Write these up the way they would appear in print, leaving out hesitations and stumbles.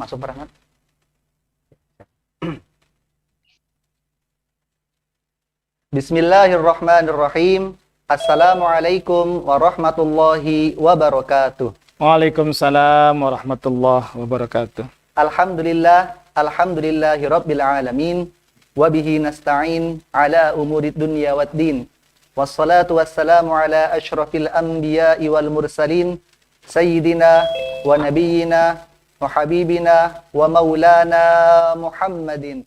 Masuk perangkat. Bismillahirrahmanirrahim. Assalamualaikum warahmatullahi wabarakatuh. Waalaikumsalam warahmatullahi wabarakatuh. Alhamdulillahi rabbil alamin. Wabihi nasta'in ala umurid dunya waddin. Wassalatu wassalamu ala ashrafil anbiya'i wal mursalin. Sayyidina wa nabiyyina wa habibina wa maulana Muhammadin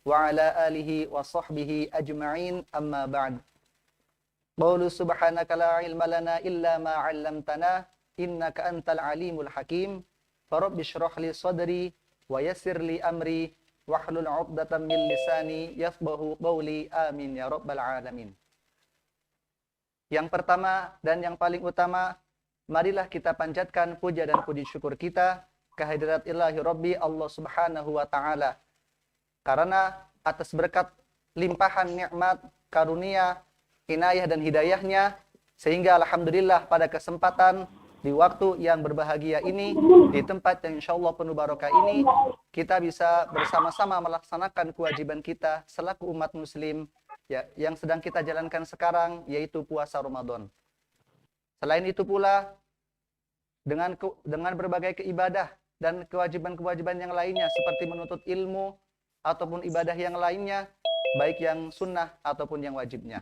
wa ala alihi wa sahbihi ajma'in, amma ba'd. Qawlu subhanaka la ilma lana illa ma 'allamtana innaka antal alimul hakim. Farabbi shrah li sadri wa yassir li amri wahlul 'uqdatam min lisani yafqahu qawli, amin ya rabbal alamin. Yang pertama dan yang paling utama, marilah kita panjatkan puja dan puji syukur kita kehadirat Ilahi Rabbi Allah Subhanahu wa taala. Karena atas berkat limpahan nikmat, karunia, inayah dan hidayahnya, sehingga alhamdulillah pada kesempatan di waktu yang berbahagia ini, di tempat yang insyaallah penuh barokah ini, kita bisa bersama-sama melaksanakan kewajiban kita selaku umat muslim ya, yang sedang kita jalankan sekarang, yaitu puasa Ramadan. Selain itu pula, dengan berbagai keibadah dan kewajiban-kewajiban yang lainnya seperti menuntut ilmu ataupun ibadah yang lainnya, baik yang sunnah ataupun yang wajibnya.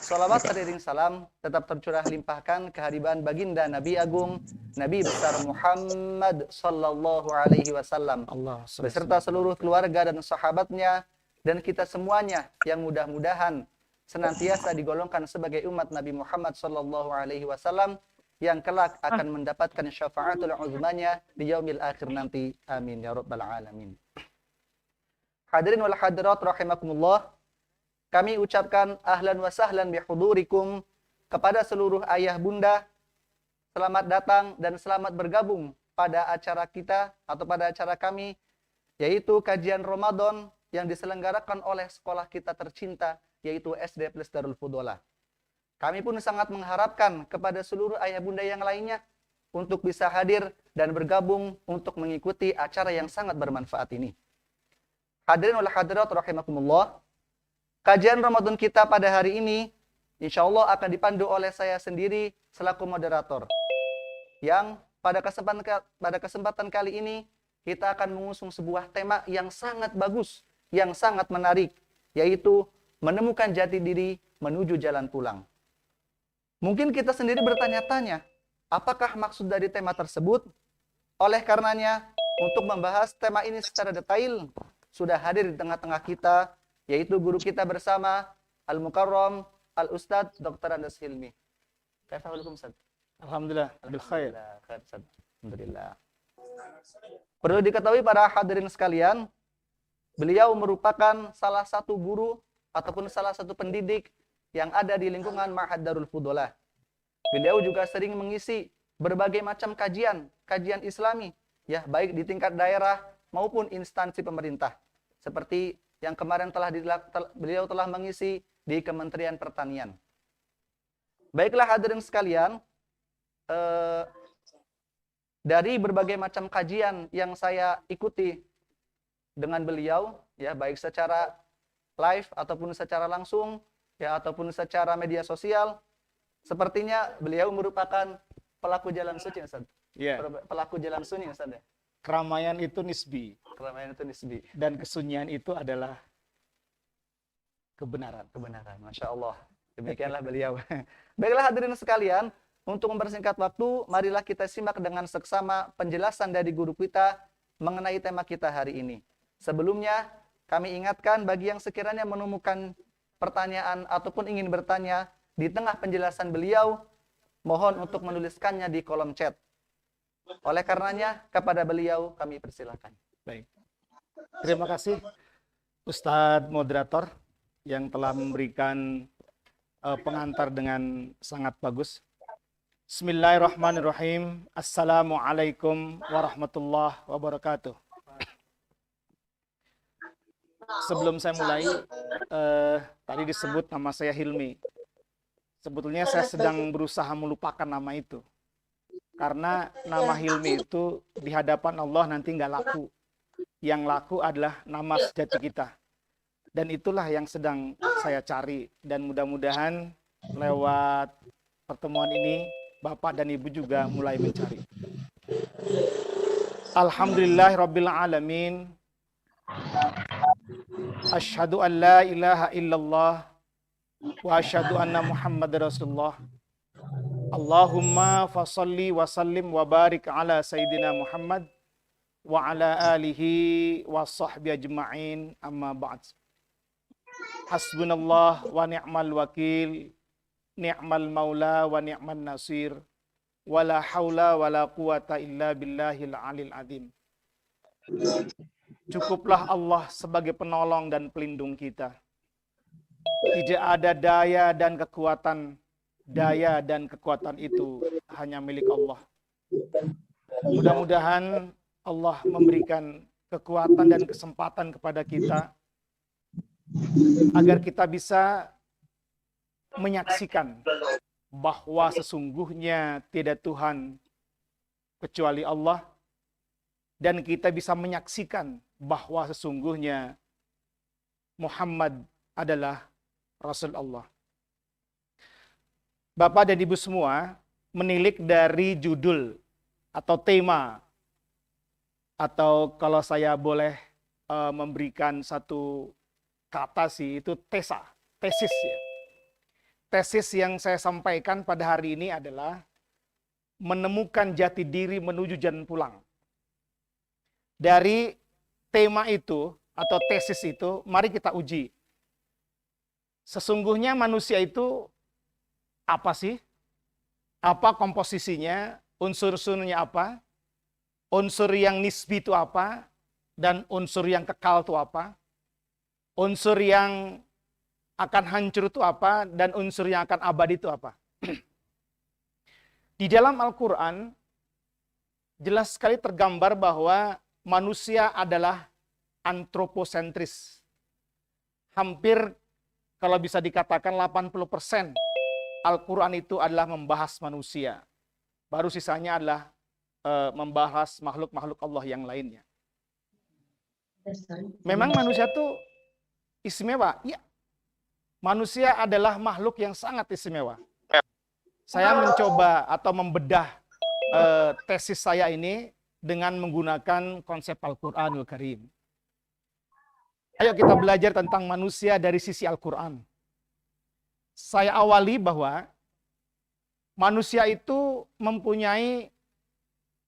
Salawat beriring salam tetap tercurah limpahkan kehadiran baginda Nabi Agung, Nabi besar Muhammad sallallahu alaihi wasallam beserta seluruh keluarga dan sahabatnya, dan kita semuanya yang mudah-mudahan senantiasa digolongkan sebagai umat Nabi Muhammad sallallahu alaihi wasallam yang kelak akan mendapatkan syafaatul uzmanya di yaumil akhir nanti. Amin ya rabbal alamin. Hadirin wal hadirat rahimakumullah, kami ucapkan ahlan wa sahlan bihudurikum kepada seluruh ayah bunda. Selamat datang dan selamat bergabung pada acara kita atau pada acara kami, yaitu kajian Ramadan yang diselenggarakan oleh sekolah kita tercinta, yaitu SD Plus Darul Fudolah. Kami pun sangat mengharapkan kepada seluruh ayah bunda yang lainnya untuk bisa hadir dan bergabung untuk mengikuti acara yang sangat bermanfaat ini. Hadirin wal hadirat rahimakumullah, kajian Ramadan kita pada hari ini insyaallah akan dipandu oleh saya sendiri selaku moderator, yang pada kesempatan kali ini kita akan mengusung sebuah tema yang sangat bagus, yang sangat menarik, yaitu menemukan jati diri menuju jalan pulang. Mungkin kita sendiri bertanya-tanya, apakah maksud dari tema tersebut? Oleh karenanya, untuk membahas tema ini secara detail, sudah hadir di tengah-tengah kita, yaitu guru kita bersama, Al-Mukarram, Al-Ustadz Dr. Andes Hilmi. Kaifahukum, Ustadz? Alhamdulillah, bil khair. Alhamdulillah. Perlu diketahui para hadirin sekalian, beliau merupakan salah satu guru ataupun salah satu pendidik yang ada di lingkungan Ma'had Darul Fudolah. Beliau juga sering mengisi berbagai macam kajian Islami, ya, baik di tingkat daerah maupun instansi pemerintah. Seperti yang kemarin beliau telah mengisi di Kementerian Pertanian. Baiklah hadirin sekalian, dari berbagai macam kajian yang saya ikuti dengan beliau, ya, baik secara live ataupun secara langsung, ya, ataupun secara media sosial, sepertinya beliau merupakan pelaku jalan suci, Ustaz. Yeah. Pelaku jalan sunyi, Ustaz. Keramaian itu nisbi. Keramaian itu nisbi. Dan kesunyian itu adalah kebenaran. Kebenaran, Masya Allah. Demikianlah beliau. Baiklah hadirin sekalian, untuk mempersingkat waktu, marilah kita simak dengan seksama penjelasan dari guru kita mengenai tema kita hari ini. Sebelumnya, kami ingatkan bagi yang sekiranya menemukan pertanyaan ataupun ingin bertanya di tengah penjelasan beliau, mohon untuk menuliskannya di kolom chat. Oleh karenanya, kepada beliau kami persilakan. Baik. Terima kasih Ustadz moderator yang telah memberikan pengantar dengan sangat bagus. Bismillahirrahmanirrahim. Assalamualaikum warahmatullahi wabarakatuh. Sebelum saya mulai, tadi disebut nama saya Hilmi. Sebetulnya saya sedang berusaha melupakan nama itu. Karena nama Hilmi itu di hadapan Allah nanti nggak laku. Yang laku adalah nama sejati kita. Dan itulah yang sedang saya cari. Dan mudah-mudahan lewat pertemuan ini, Bapak dan Ibu juga mulai mencari. Alhamdulillahirabbil alamin. Asyhadu an la ilaha illallah wa asyhadu anna Muhammadar Rasulullah. Allahumma fasalli wa sallim wa barik ala Sayyidina Muhammad wa ala alihi wa sahbihi ajma'in, amma ba'd. Hasbunallah wa ni'mal wakil, ni'mal maula wa ni'mal nasir, wa la hawla wa la quwata illa billahil alil azim. Cukuplah Allah sebagai penolong dan pelindung kita. Tidak ada daya dan kekuatan itu hanya milik Allah. Mudah-mudahan Allah memberikan kekuatan dan kesempatan kepada kita agar kita bisa menyaksikan bahwa sesungguhnya tidak Tuhan kecuali Allah, dan kita bisa menyaksikan bahwa sesungguhnya Muhammad adalah Rasul Allah. Bapak dan Ibu semua, menilik dari judul atau tema, atau kalau saya boleh memberikan satu kata sih, itu tesis ya. Tesis yang saya sampaikan pada hari ini adalah menemukan jati diri menuju jalan pulang. Dari tema itu atau tesis itu, mari kita uji. Sesungguhnya manusia itu apa sih? Apa komposisinya? Unsur-unsurnya apa? Unsur yang nisbi itu apa? Dan unsur yang kekal itu apa? Unsur yang akan hancur itu apa? Dan unsur yang akan abadi itu apa? Di dalam Al-Quran, jelas sekali tergambar bahwa manusia adalah antroposentris. Hampir kalau bisa dikatakan 80% Al-Quran itu adalah membahas manusia. Baru sisanya adalah membahas makhluk-makhluk Allah yang lainnya. Memang manusia itu istimewa? Iya. Manusia adalah makhluk yang sangat istimewa. Saya mencoba atau membedah tesis saya ini dengan menggunakan konsep Al-Quranul Karim. Ayo kita belajar tentang manusia dari sisi Al-Quran. Saya awali bahwa manusia itu mempunyai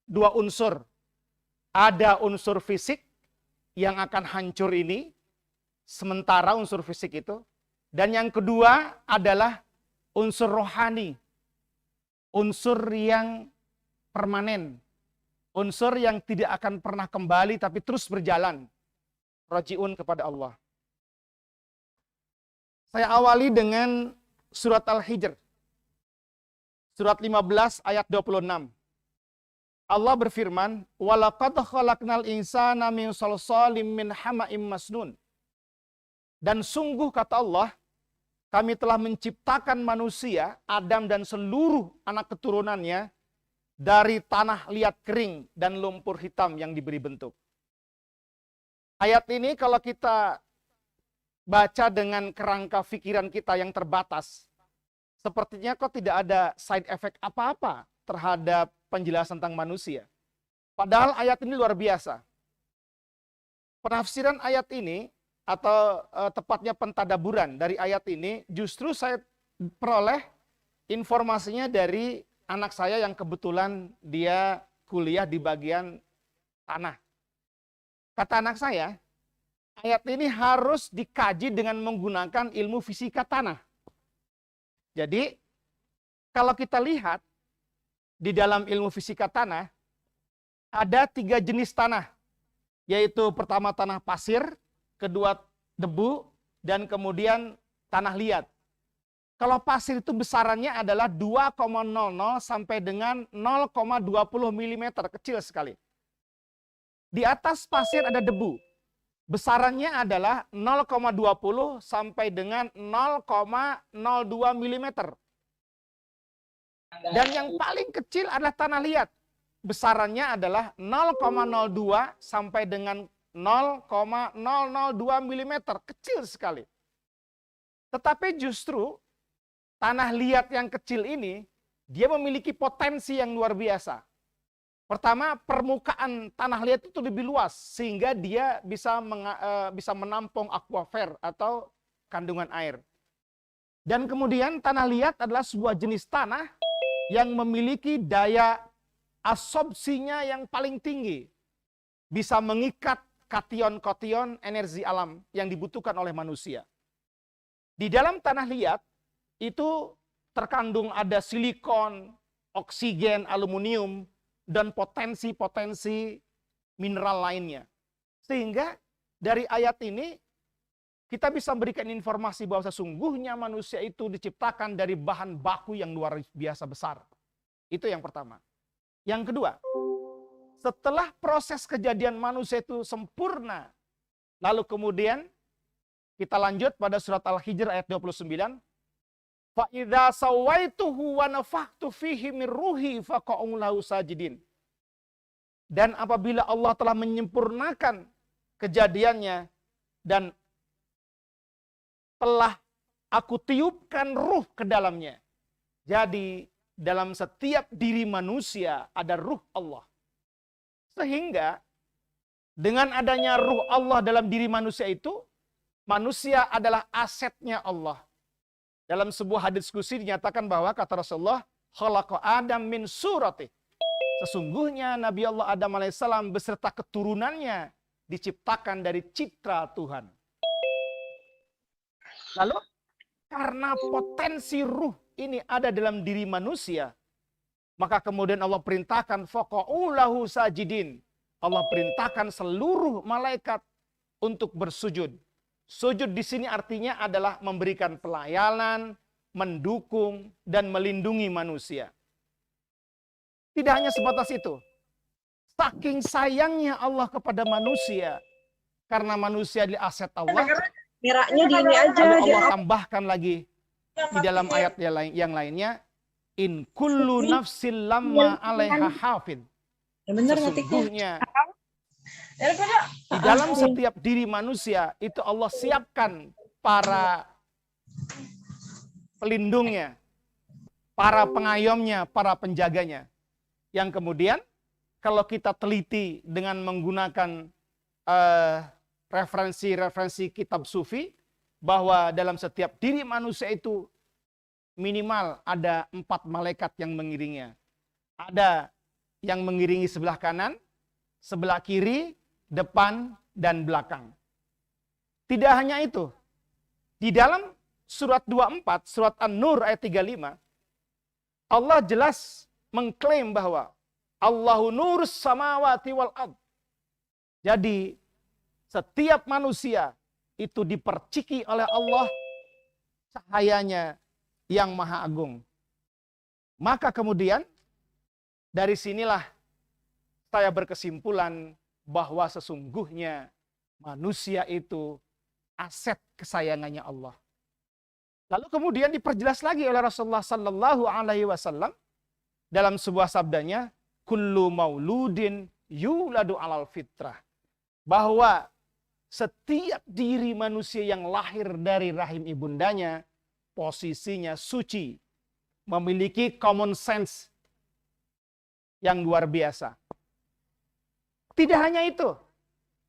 dua unsur. Ada unsur fisik yang akan hancur ini, sementara unsur fisik itu. Dan yang kedua adalah unsur rohani. Unsur yang permanen. Unsur yang tidak akan pernah kembali tapi terus berjalan. Raji'un kepada Allah. Saya awali dengan surat Al-Hijr. Surat 15 ayat 26. Allah berfirman, "Walaqad khalaqnal insana min salsalim min hama'im masnun." Dan sungguh kata Allah, kami telah menciptakan manusia, Adam dan seluruh anak keturunannya dari tanah liat kering dan lumpur hitam yang diberi bentuk. Ayat ini kalau kita baca dengan kerangka pikiran kita yang terbatas, sepertinya kok tidak ada side effect apa-apa terhadap penjelasan tentang manusia. Padahal ayat ini luar biasa. Penafsiran ayat ini atau tepatnya pentadaburan dari ayat ini justru saya peroleh informasinya dari anak saya yang kebetulan dia kuliah di bagian tanah. Kata anak saya, ayat ini harus dikaji dengan menggunakan ilmu fisika tanah. Jadi, kalau kita lihat di dalam ilmu fisika tanah, ada 3 jenis tanah. Yaitu pertama tanah pasir, kedua debu, dan kemudian tanah liat. Kalau pasir itu besarannya adalah 2,00 sampai dengan 0,20 mm, kecil sekali. Di atas pasir ada debu. Besarannya adalah 0,20 sampai dengan 0,02 mm. Dan yang paling kecil adalah tanah liat. Besarannya adalah 0,02 sampai dengan 0,002 mm. Kecil sekali. Tetapi justru tanah liat yang kecil ini, dia memiliki potensi yang luar biasa. Pertama, permukaan tanah liat itu lebih luas, sehingga dia bisa menampung akuifer atau kandungan air. Dan kemudian tanah liat adalah sebuah jenis tanah yang memiliki daya absorpsinya yang paling tinggi. Bisa mengikat kation-kation energi alam yang dibutuhkan oleh manusia. Di dalam tanah liat itu terkandung ada silikon, oksigen, aluminium, dan potensi-potensi mineral lainnya. Sehingga dari ayat ini kita bisa memberikan informasi bahwa sesungguhnya manusia itu diciptakan dari bahan baku yang luar biasa besar. Itu yang pertama. Yang kedua, setelah proses kejadian manusia itu sempurna, lalu kemudian kita lanjut pada surat Al-Hijr ayat 29. Fa'idha sawaituhu wa nafakhtu fihi min ruhi faqa'u lahu sajidin. Dan apabila Allah telah menyempurnakan kejadiannya dan telah aku tiupkan ruh ke dalamnya. Jadi dalam setiap diri manusia ada ruh Allah. Sehingga dengan adanya ruh Allah dalam diri manusia itu, manusia adalah asetnya Allah. Dalam sebuah hadis qudsi dinyatakan bahwa kata Rasulullah, khalaqa Adam min surati. Sesungguhnya Nabi Allah Adam alaihissalam beserta keturunannya diciptakan dari citra Tuhan. Lalu karena potensi ruh ini ada dalam diri manusia, maka kemudian Allah perintahkan faqa'u lahu sajidin. Allah perintahkan seluruh malaikat untuk bersujud. Sujud di sini artinya adalah memberikan pelayanan, mendukung, dan melindungi manusia. Tidak hanya sebatas itu. Saking sayangnya Allah kepada manusia, karena manusia adalah aset Allah, Miraknya di ini aja. lalu Allah tambahkan lagi di dalam ayat yang lainnya, in kullu nafsin lamma alaiha hafid. Sesungguhnya di dalam setiap diri manusia itu Allah siapkan para pelindungnya, para pengayomnya, para penjaganya. Yang kemudian kalau kita teliti dengan menggunakan referensi-referensi kitab sufi, bahwa dalam setiap diri manusia itu minimal ada 4 malaikat yang mengiringinya. Ada yang mengiringi sebelah kanan, sebelah kiri, depan, dan belakang. Tidak hanya itu. Di dalam surat 24, surat An-Nur ayat 35, Allah jelas mengklaim bahwa Allahu nurus samawati wal ard. Jadi setiap manusia itu diperciki oleh Allah cahayanya yang maha agung. Maka kemudian dari sinilah saya berkesimpulan bahwa sesungguhnya manusia itu aset kesayangannya Allah. Lalu kemudian diperjelas lagi oleh Rasulullah Sallallahu Alaihi Wasallam dalam sebuah sabdanya, kullu mauludin yuladu alal fitrah, bahwa setiap diri manusia yang lahir dari rahim ibundanya posisinya suci, memiliki common sense yang luar biasa. Tidak hanya itu,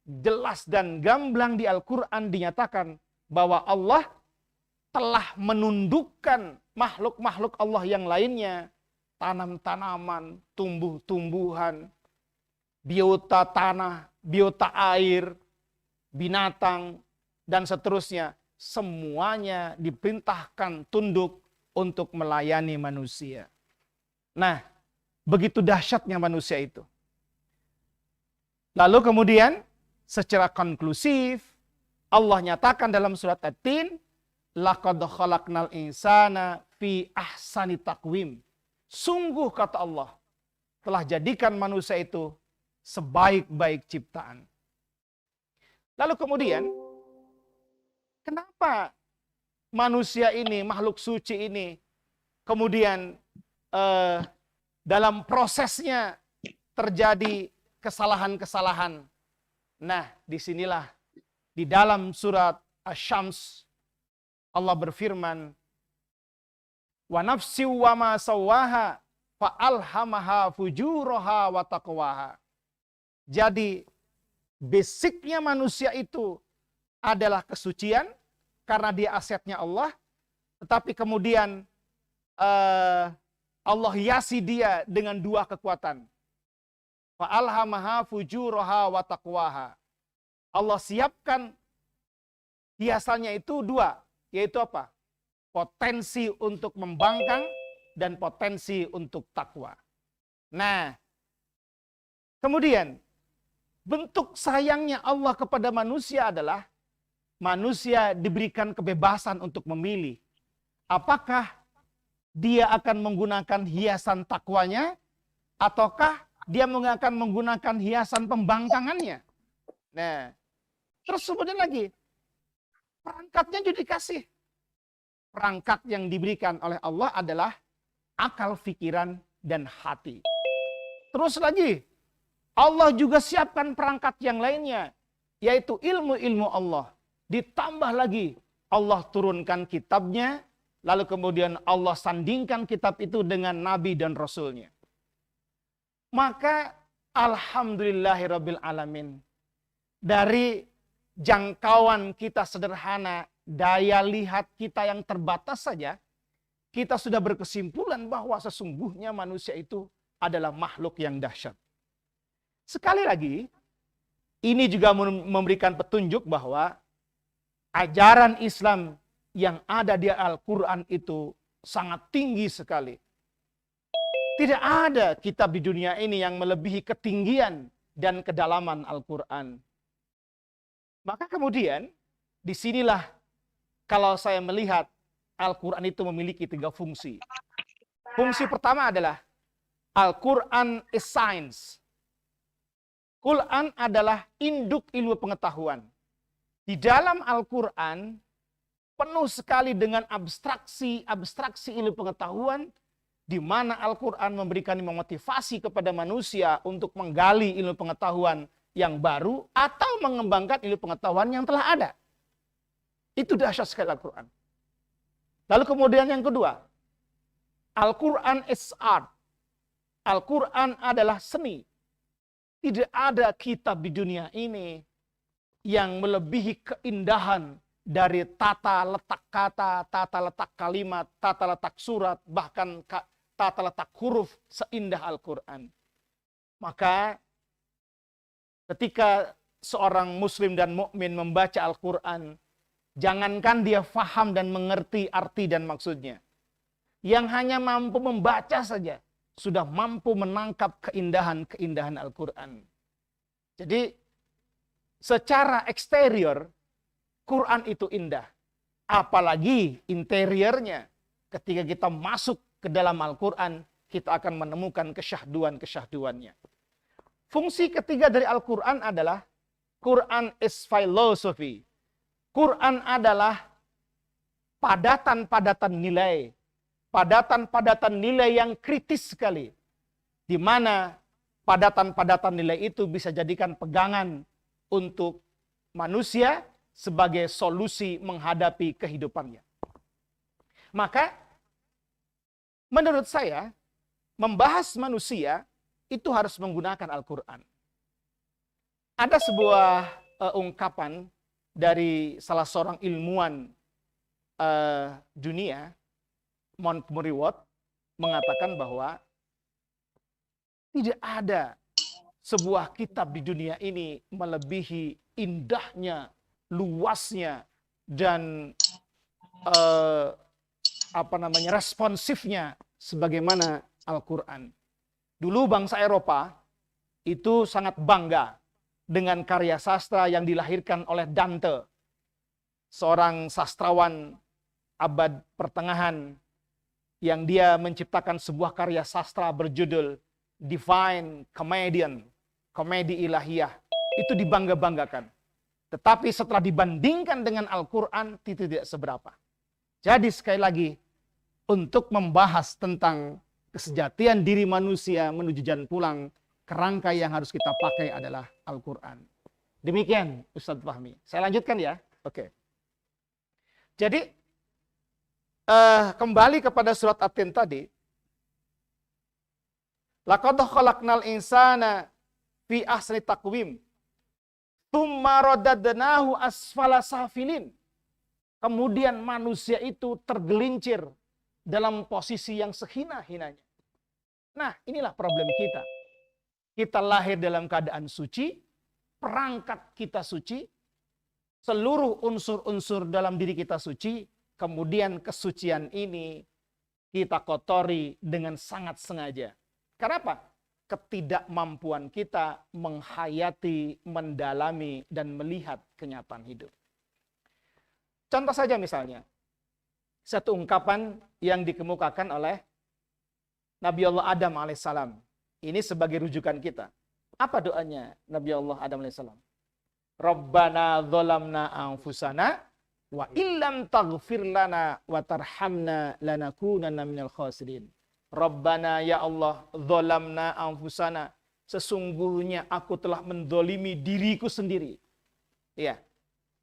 jelas dan gamblang di Al-Quran dinyatakan bahwa Allah telah menundukkan makhluk-makhluk Allah yang lainnya, tanam-tanaman, tumbuh-tumbuhan, biota tanah, biota air, binatang, dan seterusnya. Semuanya diperintahkan tunduk untuk melayani manusia. Nah, begitu dahsyatnya manusia itu. Lalu kemudian secara konklusif Allah nyatakan dalam surat At-Tin, laqad khalaqnal insana fi ahsani taqwim. Sungguh kata Allah telah jadikan manusia itu sebaik-baik ciptaan. Lalu kemudian kenapa manusia ini, makhluk suci ini kemudian dalam prosesnya terjadi kesalahan-kesalahan. Nah, disinilah di dalam surat Asy-Syams Allah berfirman, wa nafsi wa ma sawwaha fa alhamaha fujuraha wa taqwaha. Jadi basicnya manusia itu adalah kesucian karena dia asetnya Allah, tetapi kemudian Allah hiasi dia dengan dua kekuatan. Fa alhamaha fujuraha wa taqwaha. Allah siapkan hiasannya itu dua, yaitu apa? Potensi untuk membangkang dan potensi untuk takwa. Nah, kemudian bentuk sayangnya Allah kepada manusia adalah manusia diberikan kebebasan untuk memilih. Apakah dia akan menggunakan hiasan takwanya ataukah dia akan menggunakan hiasan pembangkangannya. Nah, terus kemudian lagi, perangkatnya juga dikasih. Perangkat yang diberikan oleh Allah adalah akal, pikiran, dan hati. Terus lagi, Allah juga siapkan perangkat yang lainnya, yaitu ilmu-ilmu Allah. Ditambah lagi, Allah turunkan kitabnya, lalu kemudian Allah sandingkan kitab itu dengan Nabi dan Rasulnya. Maka alhamdulillahirabbil alamin, dari jangkauan kita sederhana, daya lihat kita yang terbatas saja, kita sudah berkesimpulan bahwa sesungguhnya manusia itu adalah makhluk yang dahsyat. Sekali lagi, ini juga memberikan petunjuk bahwa ajaran Islam yang ada di Al-Quran itu sangat tinggi sekali. Tidak ada kitab di dunia ini yang melebihi ketinggian dan kedalaman Al-Quran. Maka kemudian, disinilah kalau saya melihat Al-Quran itu memiliki 3 fungsi. Fungsi pertama adalah Al-Quran is science. Quran adalah induk ilmu pengetahuan. Di dalam Al-Quran penuh sekali dengan abstraksi ilmu pengetahuan, di mana Al-Quran memberikan motivasi kepada manusia untuk menggali ilmu pengetahuan yang baru atau mengembangkan ilmu pengetahuan yang telah ada. Itu dahsyat sekali Al-Quran. Lalu kemudian yang kedua, Al-Quran is art. Al-Quran adalah seni. Tidak ada kitab di dunia ini yang melebihi keindahan dari tata letak kata, tata letak kalimat, tata letak surat, bahkan tata letak huruf seindah Al-Quran. Maka ketika seorang muslim dan mukmin membaca Al-Quran, jangankan dia faham dan mengerti arti dan maksudnya. Yang hanya mampu membaca saja, sudah mampu menangkap keindahan-keindahan Al-Quran. Jadi, secara eksterior, Quran itu indah. Apalagi interiornya. Ketika kita masuk ke dalam Al-Quran, kita akan menemukan kesyahduan-kesyahduannya. Fungsi ketiga dari Al-Quran adalah Quran is philosophy. Quran adalah padatan-padatan nilai. Padatan-padatan nilai yang kritis sekali. Di mana padatan-padatan nilai itu bisa jadikan pegangan untuk manusia sebagai solusi menghadapi kehidupannya. Maka, menurut saya, membahas manusia itu harus menggunakan Al-Quran. Ada sebuah ungkapan dari salah seorang ilmuwan dunia, Montgomery Watt, mengatakan bahwa tidak ada sebuah kitab di dunia ini melebihi indahnya, luasnya, dan responsifnya sebagaimana Al-Quran. Dulu bangsa Eropa itu sangat bangga dengan karya sastra yang dilahirkan oleh Dante, seorang sastrawan abad pertengahan yang dia menciptakan sebuah karya sastra berjudul Divine Comedian, komedi ilahiyah. Itu dibangga-banggakan. Tetapi setelah dibandingkan dengan Al-Quran, itu tidak seberapa. Jadi sekali lagi, untuk membahas tentang kesejatian diri manusia menuju jalan pulang, kerangka yang harus kita pakai adalah Al-Quran. Demikian Ustadz Fahmi. Saya lanjutkan ya. Oke. Jadi kembali kepada surat At-Tin tadi. Laqad khalaqnal insana fi ahsani taqwim. Tsumma radadnahu asfala safilin. Kemudian manusia itu tergelincir dalam posisi yang sehina-hinanya. Nah, inilah problem kita. Kita lahir dalam keadaan suci, perangkat kita suci, seluruh unsur-unsur dalam diri kita suci, kemudian kesucian ini kita kotori dengan sangat sengaja. Kenapa? Ketidakmampuan kita menghayati, mendalami, dan melihat kenyataan hidup. Contoh saja misalnya, satu ungkapan yang dikemukakan oleh Nabi Allah Adam alaihissalam. Ini sebagai rujukan kita. Apa doanya Nabi Allah Adam alaihissalam? Rabbana dzalamna anfusana wa illam taghfir lana wa tarhamna lanakunanna minal khasirin. Rabbana ya Allah dzalamna anfusana. Sesungguhnya aku telah mendolimi diriku sendiri. Ya.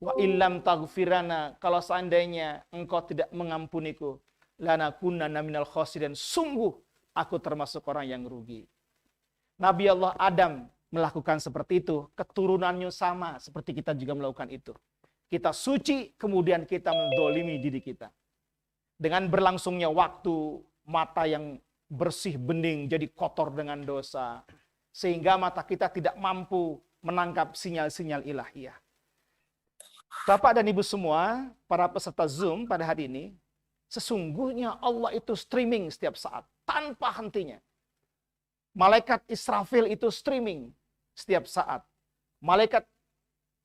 Wa illam taghfirana, kalau seandainya engkau tidak mengampuniku, lanakunanna minal khasirin, sungguh aku termasuk orang yang rugi. Nabi Allah Adam melakukan seperti itu, keturunannya sama seperti kita juga melakukan itu. Kita suci, kemudian kita mendolimi diri kita. Dengan berlangsungnya waktu, mata yang bersih bening jadi kotor dengan dosa, sehingga mata kita tidak mampu menangkap sinyal-sinyal ilahiyah. Bapak dan Ibu semua, para peserta Zoom pada hari ini, sesungguhnya Allah itu streaming setiap saat, tanpa hentinya. Malaikat Israfil itu streaming setiap saat.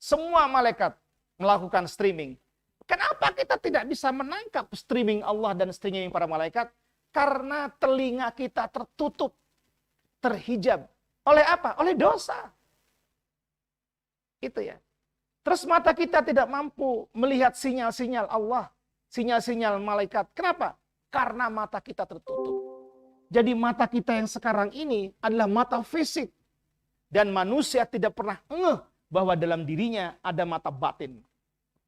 Semua malaikat melakukan streaming. Kenapa kita tidak bisa menangkap streaming Allah dan streaming para malaikat? Karena telinga kita tertutup, terhijab. Oleh apa? Oleh dosa. Itu ya. Terus mata kita tidak mampu melihat sinyal-sinyal Allah, sinyal-sinyal malaikat. Kenapa? Karena mata kita tertutup. Jadi mata kita yang sekarang ini adalah mata fisik. Dan manusia tidak pernah ngeh bahwa dalam dirinya ada mata batin.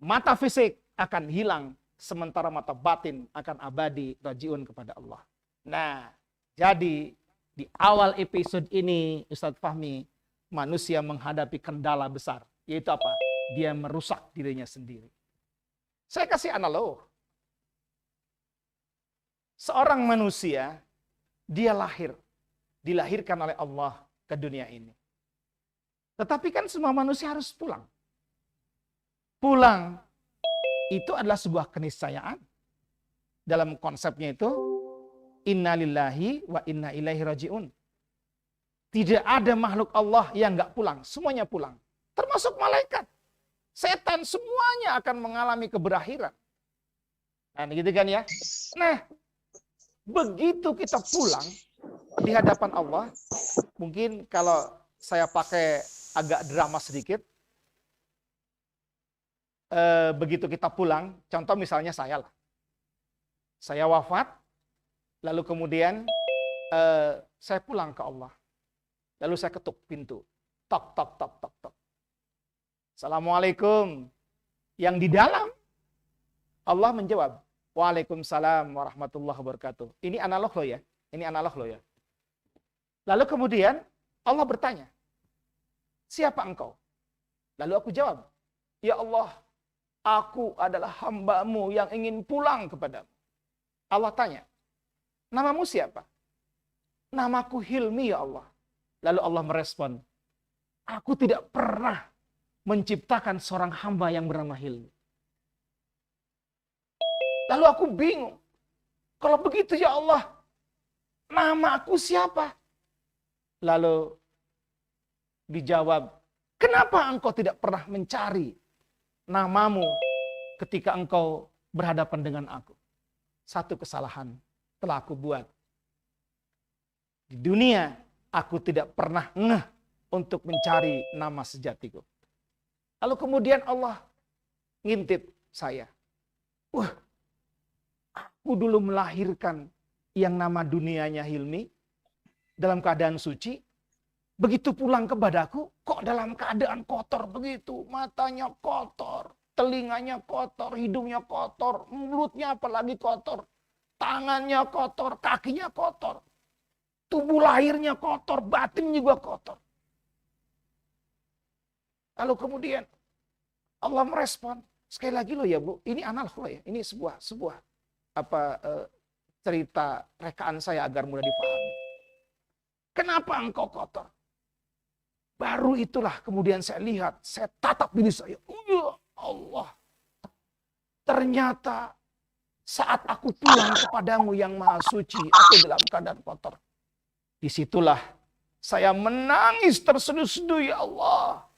Mata fisik akan hilang, sementara mata batin akan abadi, rajiun kepada Allah. Nah, jadi di awal episode ini, Ustadz Fahmi, manusia menghadapi kendala besar. Yaitu apa? Dia merusak dirinya sendiri. Saya kasih analog. Seorang manusia, dia dilahirkan oleh Allah ke dunia ini. Tetapi kan semua manusia harus pulang. Pulang itu adalah sebuah keniscayaan. Dalam konsepnya itu, inna lillahi wa inna ilaihi raji'un. Tidak ada makhluk Allah yang nggak pulang. Semuanya pulang. Termasuk malaikat. Setan semuanya akan mengalami keberakhiran. Nah, gitu kan ya. Nah, begitu kita pulang di hadapan Allah, mungkin kalau saya pakai agak drama sedikit, begitu kita pulang, contoh misalnya saya lah. Saya wafat, lalu kemudian saya pulang ke Allah. Lalu saya ketuk pintu. Tok, tok, tok, tok, tok. Assalamualaikum. Yang di dalam, Allah menjawab, Waalaikumsalam warahmatullahi wabarakatuh. Ini analog loh ya. Ini analog loh ya. Lalu kemudian Allah bertanya, siapa engkau? Lalu aku jawab, ya Allah, aku adalah hamba-Mu yang ingin pulang kepadamu. Allah tanya, namamu siapa? Namaku Hilmi ya Allah. Lalu Allah merespon, aku tidak pernah menciptakan seorang hamba yang bernama Hilmi. Lalu aku bingung. Kalau begitu ya Allah, nama aku siapa? Lalu dijawab, kenapa engkau tidak pernah mencari namamu ketika engkau berhadapan dengan aku? Satu kesalahan telah aku buat. Di dunia, aku tidak pernah ngeh untuk mencari nama sejatiku. Lalu kemudian Allah ngintip saya. Aku dulu melahirkan yang nama dunianya Hilmi, dalam keadaan suci, begitu pulang kepadaku, kok dalam keadaan kotor begitu. Matanya kotor, telinganya kotor, hidungnya kotor, mulutnya apalagi kotor, tangannya kotor, kakinya kotor, tubuh lahirnya kotor, batin juga kotor. Lalu kemudian Allah merespon, sekali lagi loh ya Bu, ini analog loh ya, ini sebuah cerita rekaan saya agar mudah dipahami. Kenapa engkau kotor? Baru itulah kemudian saya lihat, saya tatap diri saya. Ya Allah, ternyata saat aku pulang kepadamu yang maha suci, aku dalam keadaan kotor. Disitulah saya menangis terseduh-seduh, ya Allah.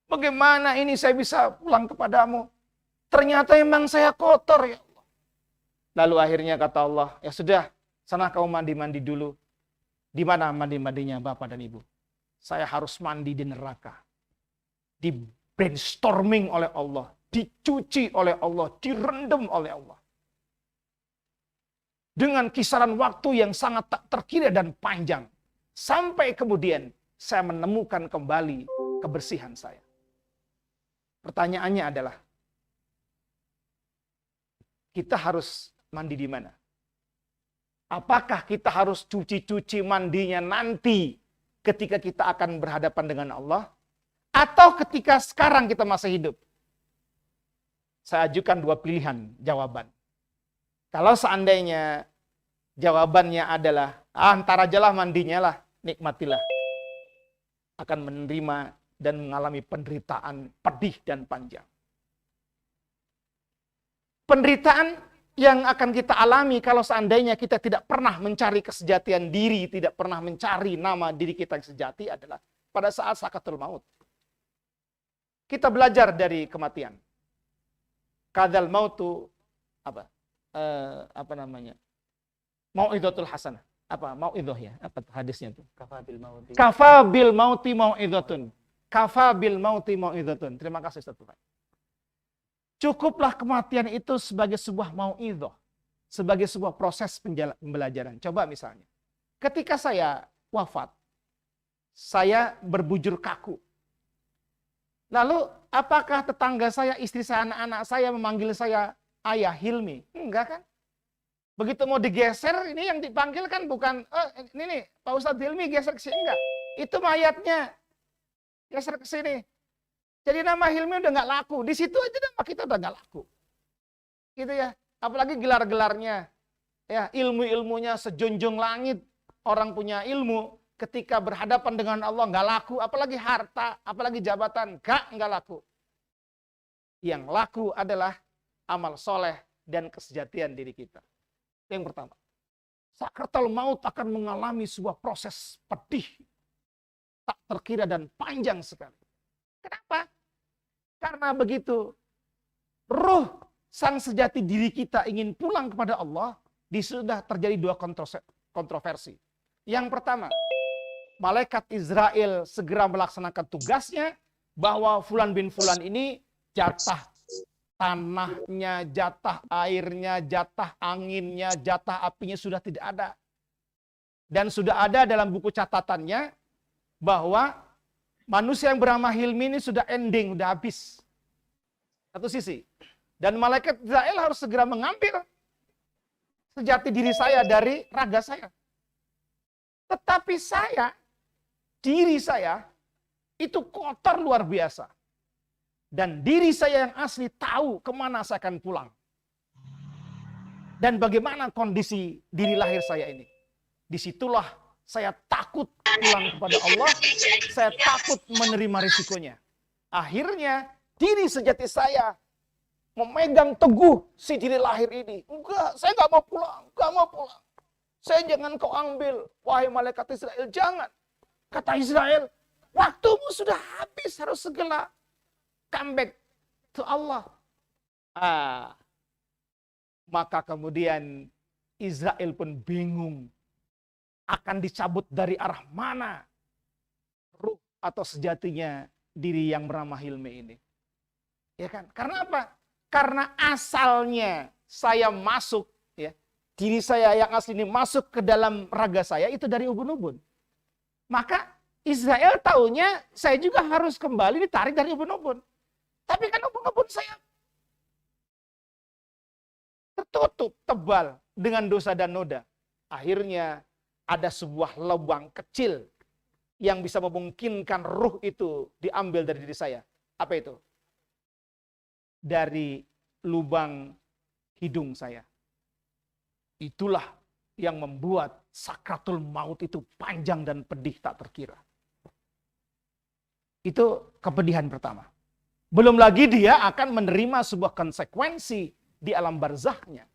Bagaimana ini saya bisa pulang kepadamu? Ternyata memang saya kotor, ya Allah. Lalu akhirnya kata Allah, ya sudah, sana kau mandi-mandi dulu. Di mana mandi-mandinya Bapak dan Ibu? Saya harus mandi di neraka. Di brainstorming oleh Allah. Dicuci oleh Allah. Direndam oleh Allah. Dengan kisaran waktu yang sangat tak terkira dan panjang. Sampai kemudian saya menemukan kembali kebersihan saya. Pertanyaannya adalah, kita harus mandi di mana? Apakah kita harus cuci-cuci mandinya nanti ketika kita akan berhadapan dengan Allah? Atau ketika sekarang kita masih hidup? Saya ajukan dua pilihan jawaban. Kalau seandainya jawabannya adalah, antara ajalah mandinya lah, nikmatilah. Akan menerima dan mengalami penderitaan pedih dan panjang. Penderitaan yang akan kita alami kalau seandainya kita tidak pernah mencari kesejatian diri, tidak pernah mencari nama diri kita yang sejati adalah pada saat sakaratul maut. Kita belajar dari kematian. Kadzal mautu mau'izatul hasanah. Mau'izah ya? Apa hadisnya itu? Kafabil mauti. Kafabil mauti mau'izatun. Kafabil mauti mau'izatun. Terima kasih Ustaz Tufan. Cukuplah kematian itu sebagai sebuah mau'izah, sebagai sebuah proses pembelajaran. Coba misalnya, ketika saya wafat, saya berbujur kaku. Lalu apakah tetangga saya, istri saya, anak-anak saya memanggil saya Ayah Hilmi? Enggak kan? Begitu mau digeser, ini yang dipanggil kan bukan, ini nih Pak Ustadz Hilmi geser ke sini. Enggak, itu mayatnya geser ke sini. Jadi nama Hilmi udah nggak laku. Di situ aja nama kita udah nggak laku. Gitu ya. Apalagi gelar-gelarnya. Ya, ilmu-ilmunya sejunjung langit. Orang punya ilmu ketika berhadapan dengan Allah nggak laku. Apalagi harta, apalagi jabatan. Nggak laku. Yang laku adalah amal soleh dan kesejatian diri kita. Yang pertama. Sakaratul maut akan mengalami sebuah proses pedih. Tak terkira dan panjang sekali. Kenapa? Karena begitu ruh sang sejati diri kita ingin pulang kepada Allah, sudah terjadi dua kontroversi. Yang pertama, malaikat Israel segera melaksanakan tugasnya bahwa Fulan bin Fulan ini jatah tanahnya, jatah airnya, jatah anginnya, jatah apinya sudah tidak ada. Dan sudah ada dalam buku catatannya bahwa manusia yang bernama Hilmi ini sudah ending, sudah habis. Satu sisi. Dan malaikat Israel harus segera mengambil sejati diri saya dari raga saya. Tetapi diri saya, itu kotor luar biasa. Dan diri saya yang asli tahu kemana saya akan pulang. Dan bagaimana kondisi diri lahir saya ini. Disitulah saya takut pulang kepada Allah, saya takut menerima risikonya. Akhirnya diri sejati saya memegang teguh si diri lahir ini. Enggak, saya nggak mau pulang. Saya jangan kau ambil, wahai malaikat Israel, jangan. Kata Israel, waktumu sudah habis, harus segera come back to Allah. Maka kemudian Israel pun bingung. Akan dicabut dari arah mana ruh atau sejatinya diri yang bernama Hilmi ini. Ya kan? Karena apa? Karena asalnya saya masuk ya diri saya yang asli ini masuk ke dalam raga saya itu dari ubun-ubun. Maka Israel taunya saya juga harus kembali ditarik dari ubun-ubun. Tapi kan ubun-ubun saya tertutup tebal dengan dosa dan noda. Akhirnya ada sebuah lubang kecil yang bisa memungkinkan ruh itu diambil dari diri saya. Apa itu? Dari lubang hidung saya. Itulah yang membuat sakratul maut itu panjang dan pedih tak terkira. Itu kepedihan pertama. Belum lagi dia akan menerima sebuah konsekuensi di alam barzahnya,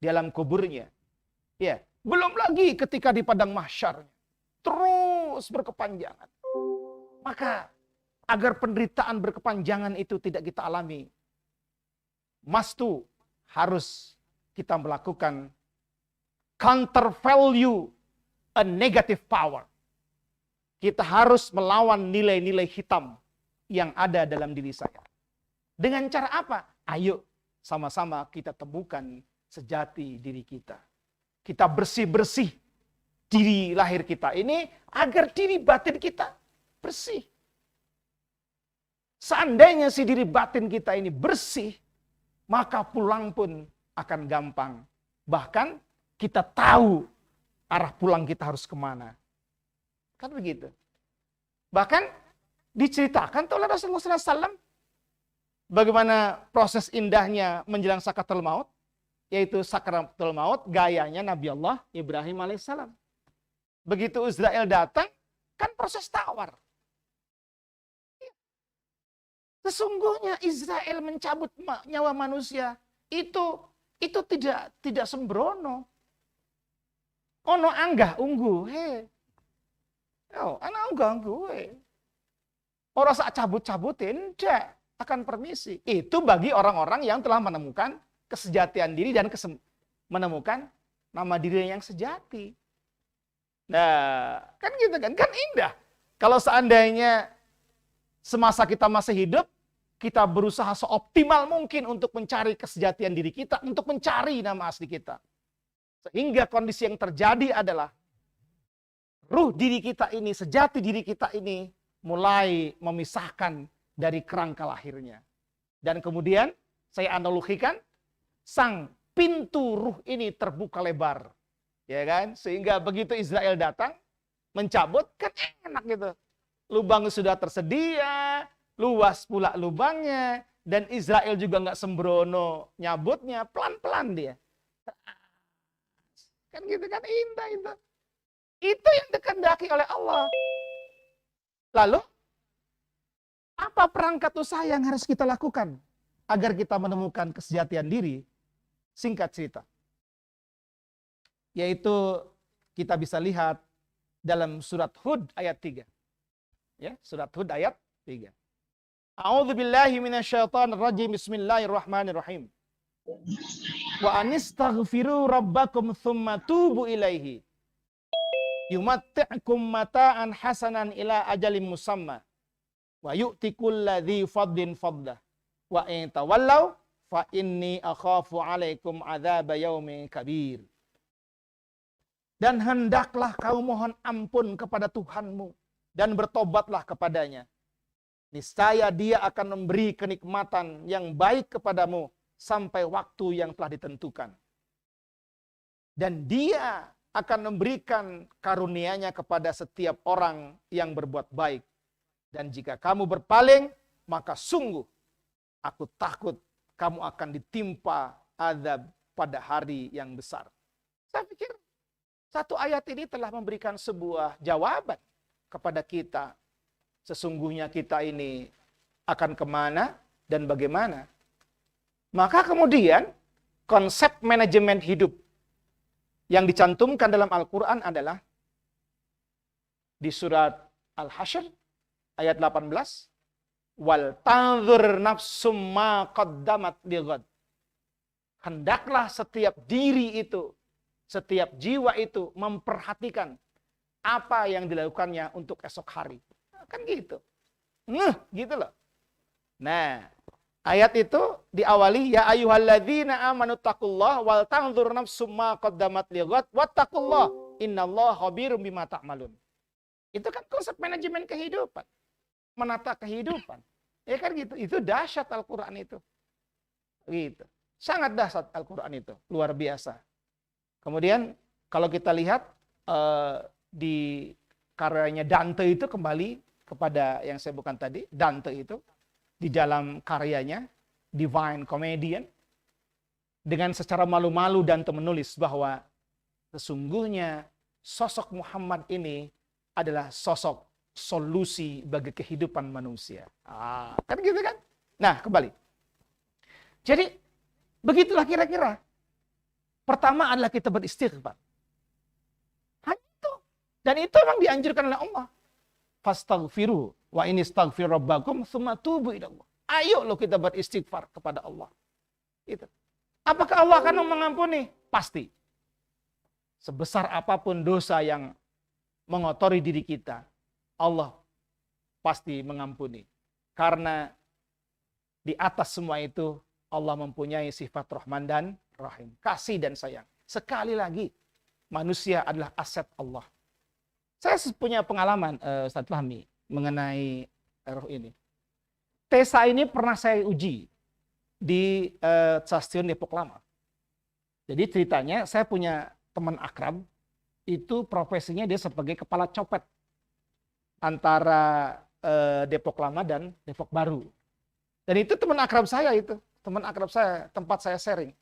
di alam kuburnya. Ya, belum lagi ketika di padang mahsyarnya terus berkepanjangan. Maka agar penderitaan berkepanjangan itu tidak kita alami, harus kita melakukan counter value a negative power. Kita harus melawan nilai-nilai hitam yang ada dalam diri saya. Dengan cara apa? Ayo sama-sama kita temukan sejati diri kita. Kita bersih-bersih diri lahir kita ini agar diri batin kita bersih. Seandainya si diri batin kita ini bersih, maka pulang pun akan gampang. Bahkan kita tahu arah pulang kita harus kemana. Kan begitu. Bahkan diceritakan oleh Rasulullah SAW bagaimana proses indahnya menjelang sakratul maut, yaitu sakratul maut gayanya Nabi Allah Ibrahim alaihissalam. Begitu Israel datang, kan proses tawar. Sesungguhnya Israel mencabut nyawa manusia itu tidak sembrono. Ono anggah unggu, ana anggah unggu, Orang sak cabut-cabutin, tidak akan permisi. Itu bagi orang-orang yang telah menemukan kesejatian diri dan menemukan nama dirinya yang sejati. Nah, kan gitu kan indah. Kalau seandainya semasa kita masih hidup, kita berusaha seoptimal mungkin untuk mencari kesejatian diri kita, untuk mencari nama asli kita. Sehingga kondisi yang terjadi adalah ruh diri kita ini, sejati diri kita ini mulai memisahkan dari kerangka lahirnya. Dan kemudian saya analogikan, sang pintu ruh ini terbuka lebar. Ya kan? Sehingga begitu Israel datang, mencabut, kan enak gitu. Lubang sudah tersedia, luas pula lubangnya, dan Israel juga nggak sembrono nyabutnya, pelan-pelan dia. Kan gitu kan, indah itu. Itu yang dikehendaki oleh Allah. Lalu, apa perangkat usaha yang harus kita lakukan agar kita menemukan kesejatian diri? Singkat cerita. Yaitu kita bisa lihat dalam surat Hud ayat 3. Ya, surat Hud ayat 3. A'udzubillahi minasyaitonirrajim. Bismillahirrahmanirrahim. Wa anistaghfiru rabbakum tsumma tubu ilaihi. Yumatti'kum mata'an hasanan ila ajalin musamma. Wa yu'ti kulladzi fadlin fadlah. Wa in tawallaw fa inni akhafu 'alaikum 'adzaba yaumin kabir. Dan hendaklah kau mohon ampun kepada Tuhanmu dan bertobatlah kepadanya. Niscaya Dia akan memberi kenikmatan yang baik kepadamu sampai waktu yang telah ditentukan. Dan Dia akan memberikan karunia-Nya kepada setiap orang yang berbuat baik. Dan jika kamu berpaling, maka sungguh aku takut kamu akan ditimpa azab pada hari yang besar. Saya pikir satu ayat ini telah memberikan sebuah jawaban kepada kita. Sesungguhnya kita ini akan kemana dan bagaimana. Maka kemudian konsep manajemen hidup yang dicantumkan dalam Al-Quran adalah di surat Al-Hasyr ayat 18. Wal tanzur nafsum ma qaddamat lighad. Hendaklah setiap diri itu, setiap jiwa itu memperhatikan apa yang dilakukannya untuk esok hari. Kan gitu. Gitu loh. Nah, ayat itu diawali ya ayyuhalladzina amanu taqullah wal tanzur nafsum ma qaddamat lighad wattaqullah innallaha khabirum bima ta'malun. Itu kan konsep manajemen kehidupan. Menata kehidupan. Ya kan gitu. Itu dahsyat Al-Qur'an itu. Gitu. Sangat dahsyat Al-Qur'an itu. Luar biasa. Kemudian kalau kita lihat di karyanya Dante itu kembali kepada yang saya bukan tadi, Dante itu di dalam karyanya Divine Comedian dengan secara malu-malu Dante menulis bahwa sesungguhnya sosok Muhammad ini adalah sosok solusi bagi kehidupan manusia. Kan gitu kan? Nah, kembali. Jadi begitulah kira-kira. Pertama adalah kita beristighfar. Hanya itu. Dan itu memang dianjurkan oleh Allah. Fastaghfiru wa inistaghfir rabbakum tsumma tubu ilallah. Ayo lo kita beristighfar kepada Allah. Itu. Apakah Allah akan mengampuni? Pasti. Sebesar apapun dosa yang mengotori diri kita, Allah pasti mengampuni. Karena di atas semua itu Allah mempunyai sifat Rahman dan Rahim. Kasih dan sayang. Sekali lagi, manusia adalah aset Allah. Saya punya pengalaman, Ustaz Fahmi, mengenai roh ini. Tesa ini pernah saya uji di stasiun Depok Lama. Jadi ceritanya, saya punya teman akrab, itu profesinya dia sebagai kepala copet antara Depok Lama dan Depok Baru. Dan itu teman akrab saya itu. Teman akrab saya, tempat saya sharing.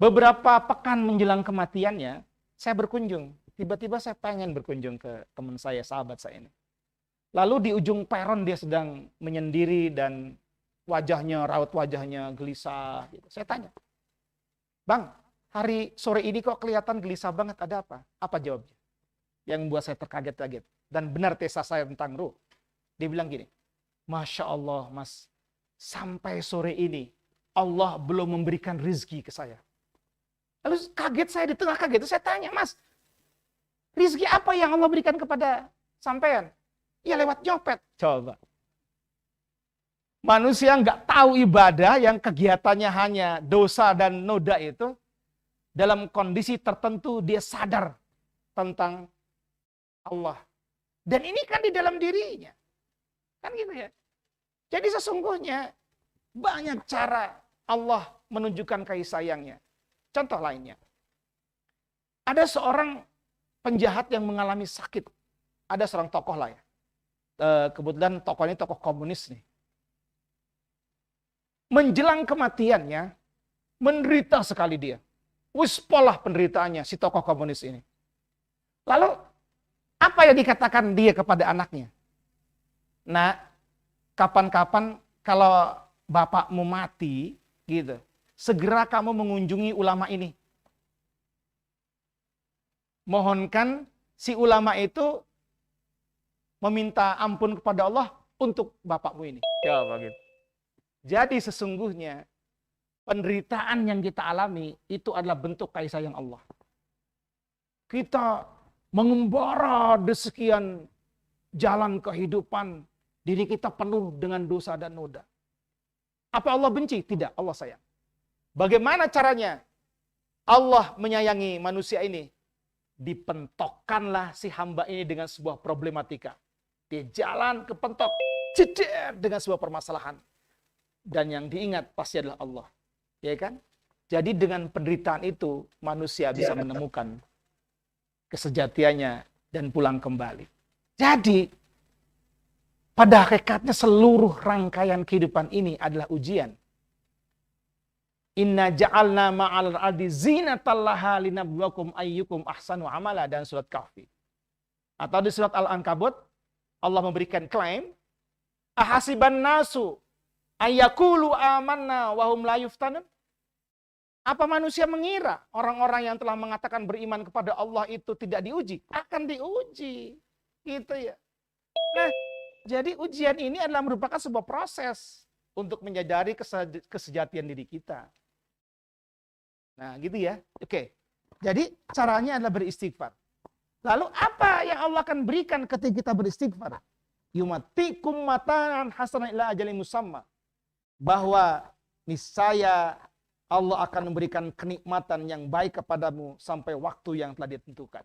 Beberapa pekan menjelang kematiannya, saya berkunjung. Tiba-tiba saya pengen berkunjung ke teman saya, sahabat saya ini. Lalu di ujung peron dia sedang menyendiri dan wajahnya, raut wajahnya gelisah. Saya tanya, Bang, hari sore ini kok kelihatan gelisah banget, ada apa? Apa jawabnya? Yang membuat saya terkaget-kaget. Dan benar tesa saya tentang ruh. Dia bilang gini, Masya Allah Mas, sampai sore ini Allah belum memberikan rezeki ke saya. Lalu kaget saya, di tengah kaget itu saya tanya, Mas, rezeki apa yang Allah berikan kepada sampean? Ya lewat nyopet. Coba. Manusia nggak tahu ibadah yang kegiatannya hanya dosa dan noda itu, dalam kondisi tertentu dia sadar tentang Allah. Dan ini kan di dalam dirinya. Kan gitu ya. Jadi sesungguhnya banyak cara Allah menunjukkan kasih sayangnya. Contoh lainnya. Ada seorang penjahat yang mengalami sakit. Ada seorang tokoh lah ya. Kebetulan tokoh ini tokoh komunis nih. Menjelang kematiannya, menderita sekali dia. Wispolah penderitaannya si tokoh komunis ini. Lalu, apa yang dikatakan dia kepada anaknya? Nah, kapan-kapan kalau bapakmu mati, gitu, segera kamu mengunjungi ulama ini. Mohonkan si ulama itu meminta ampun kepada Allah untuk bapakmu ini. Ya, begitu. Jadi sesungguhnya penderitaan yang kita alami itu adalah bentuk kasih sayang Allah. Kita mengembara di sekian jalan kehidupan, diri kita penuh dengan dosa dan noda. Apa Allah benci? Tidak, Allah sayang. Bagaimana caranya Allah menyayangi manusia ini? Dipentokkanlah si hamba ini dengan sebuah problematika. Dia jalan ke pentok, ceder dengan sebuah permasalahan. Dan yang diingat pasti adalah Allah. Ya kan? Jadi dengan penderitaan itu manusia bisa menemukan kesejatiannya dan pulang kembali. Jadi pada hakikatnya seluruh rangkaian kehidupan ini adalah ujian. Inna ja'alna ma'al ardi zinatan laha linabluwakum ayyukum ahsanu amala, dan surat Kahfi. Atau di surat Al-Ankabut Allah memberikan klaim ahasiban nasu ayyakulu amanna wa hum la yuftanun. Apa manusia mengira orang-orang yang telah mengatakan beriman kepada Allah itu tidak diuji? Akan diuji. Gitu ya. Nah, jadi ujian ini adalah merupakan sebuah proses untuk menyadari kesejatian diri kita. Nah, gitu ya. Oke. Jadi caranya adalah beristighfar. Lalu apa yang Allah akan berikan ketika kita beristighfar? Yumatikum matan hasanan ila ajalin musamma. Bahwa niscaya Allah akan memberikan kenikmatan yang baik kepadamu sampai waktu yang telah ditentukan.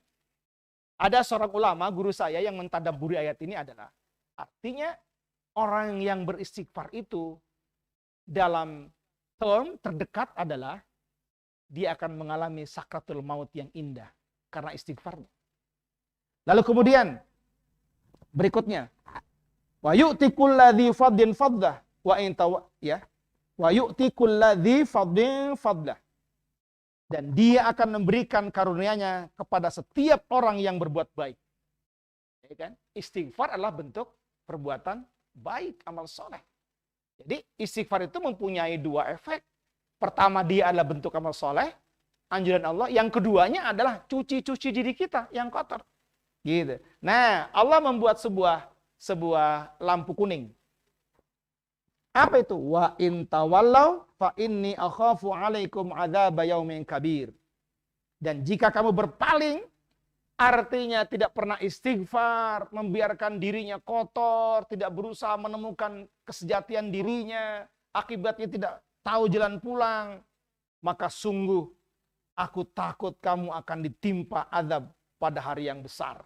Ada seorang ulama, guru saya, yang mentadabburi ayat ini adalah, artinya orang yang beristighfar itu dalam term terdekat adalah dia akan mengalami sakratul maut yang indah karena istighfarnya. Lalu kemudian berikutnya, wa yu'ti kulladzi fadlin fadlah wa in ya. Wa yu'ti kulladzi fadlin fadlah. Dan dia akan memberikan karunia-Nya kepada setiap orang yang berbuat baik. Ya kan? Istighfar adalah bentuk perbuatan baik, amal soleh. Jadi istighfar itu mempunyai dua efek. Pertama, dia adalah bentuk amal soleh, anjuran Allah. Yang keduanya adalah cuci-cuci diri kita yang kotor. Gitu. Nah, Allah membuat sebuah lampu kuning. Apa itu? Wa in tawallau fa inni akhafu 'alaikum 'adzaba yaumin kabir. Dan jika kamu berpaling, artinya tidak pernah istighfar, membiarkan dirinya kotor, tidak berusaha menemukan kesejatian dirinya, akibatnya tidak tahu jalan pulang, maka sungguh aku takut kamu akan ditimpa azab pada hari yang besar.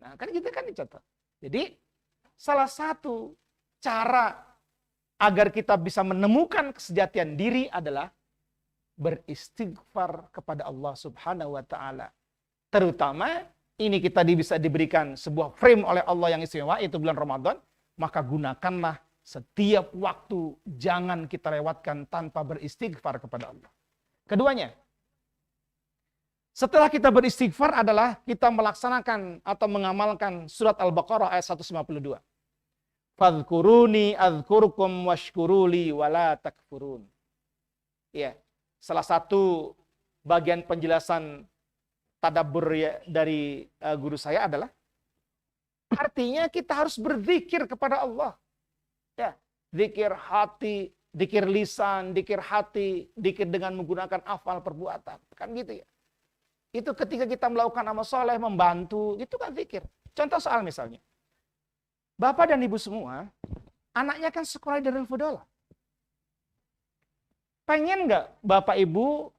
Nah, kan gitu kan dicatat. Jadi, salah satu cara agar kita bisa menemukan kesejatian diri adalah beristighfar kepada Allah Subhanahu wa taala. Terutama ini kita bisa diberikan sebuah frame oleh Allah yang istimewa, itu bulan Ramadan, maka gunakanlah setiap waktu, jangan kita lewatkan tanpa beristighfar kepada Allah. Keduanya, setelah kita beristighfar adalah kita melaksanakan atau mengamalkan surat Al-Baqarah ayat 152. Fadhkuruni adzkurukum washkuruli wala takfurun. Ya, salah satu bagian penjelasan tadabbur dari guru saya adalah artinya kita harus berzikir kepada Allah. Ya, zikir hati, zikir lisan, zikir hati, zikir dengan menggunakan afal perbuatan. Kan gitu ya. Itu ketika kita melakukan amal soleh, membantu, itu kan zikir. Contoh soal misalnya, Bapak dan Ibu semua, anaknya kan sekolah di Darul Fudola. Pengen nggak Bapak Ibu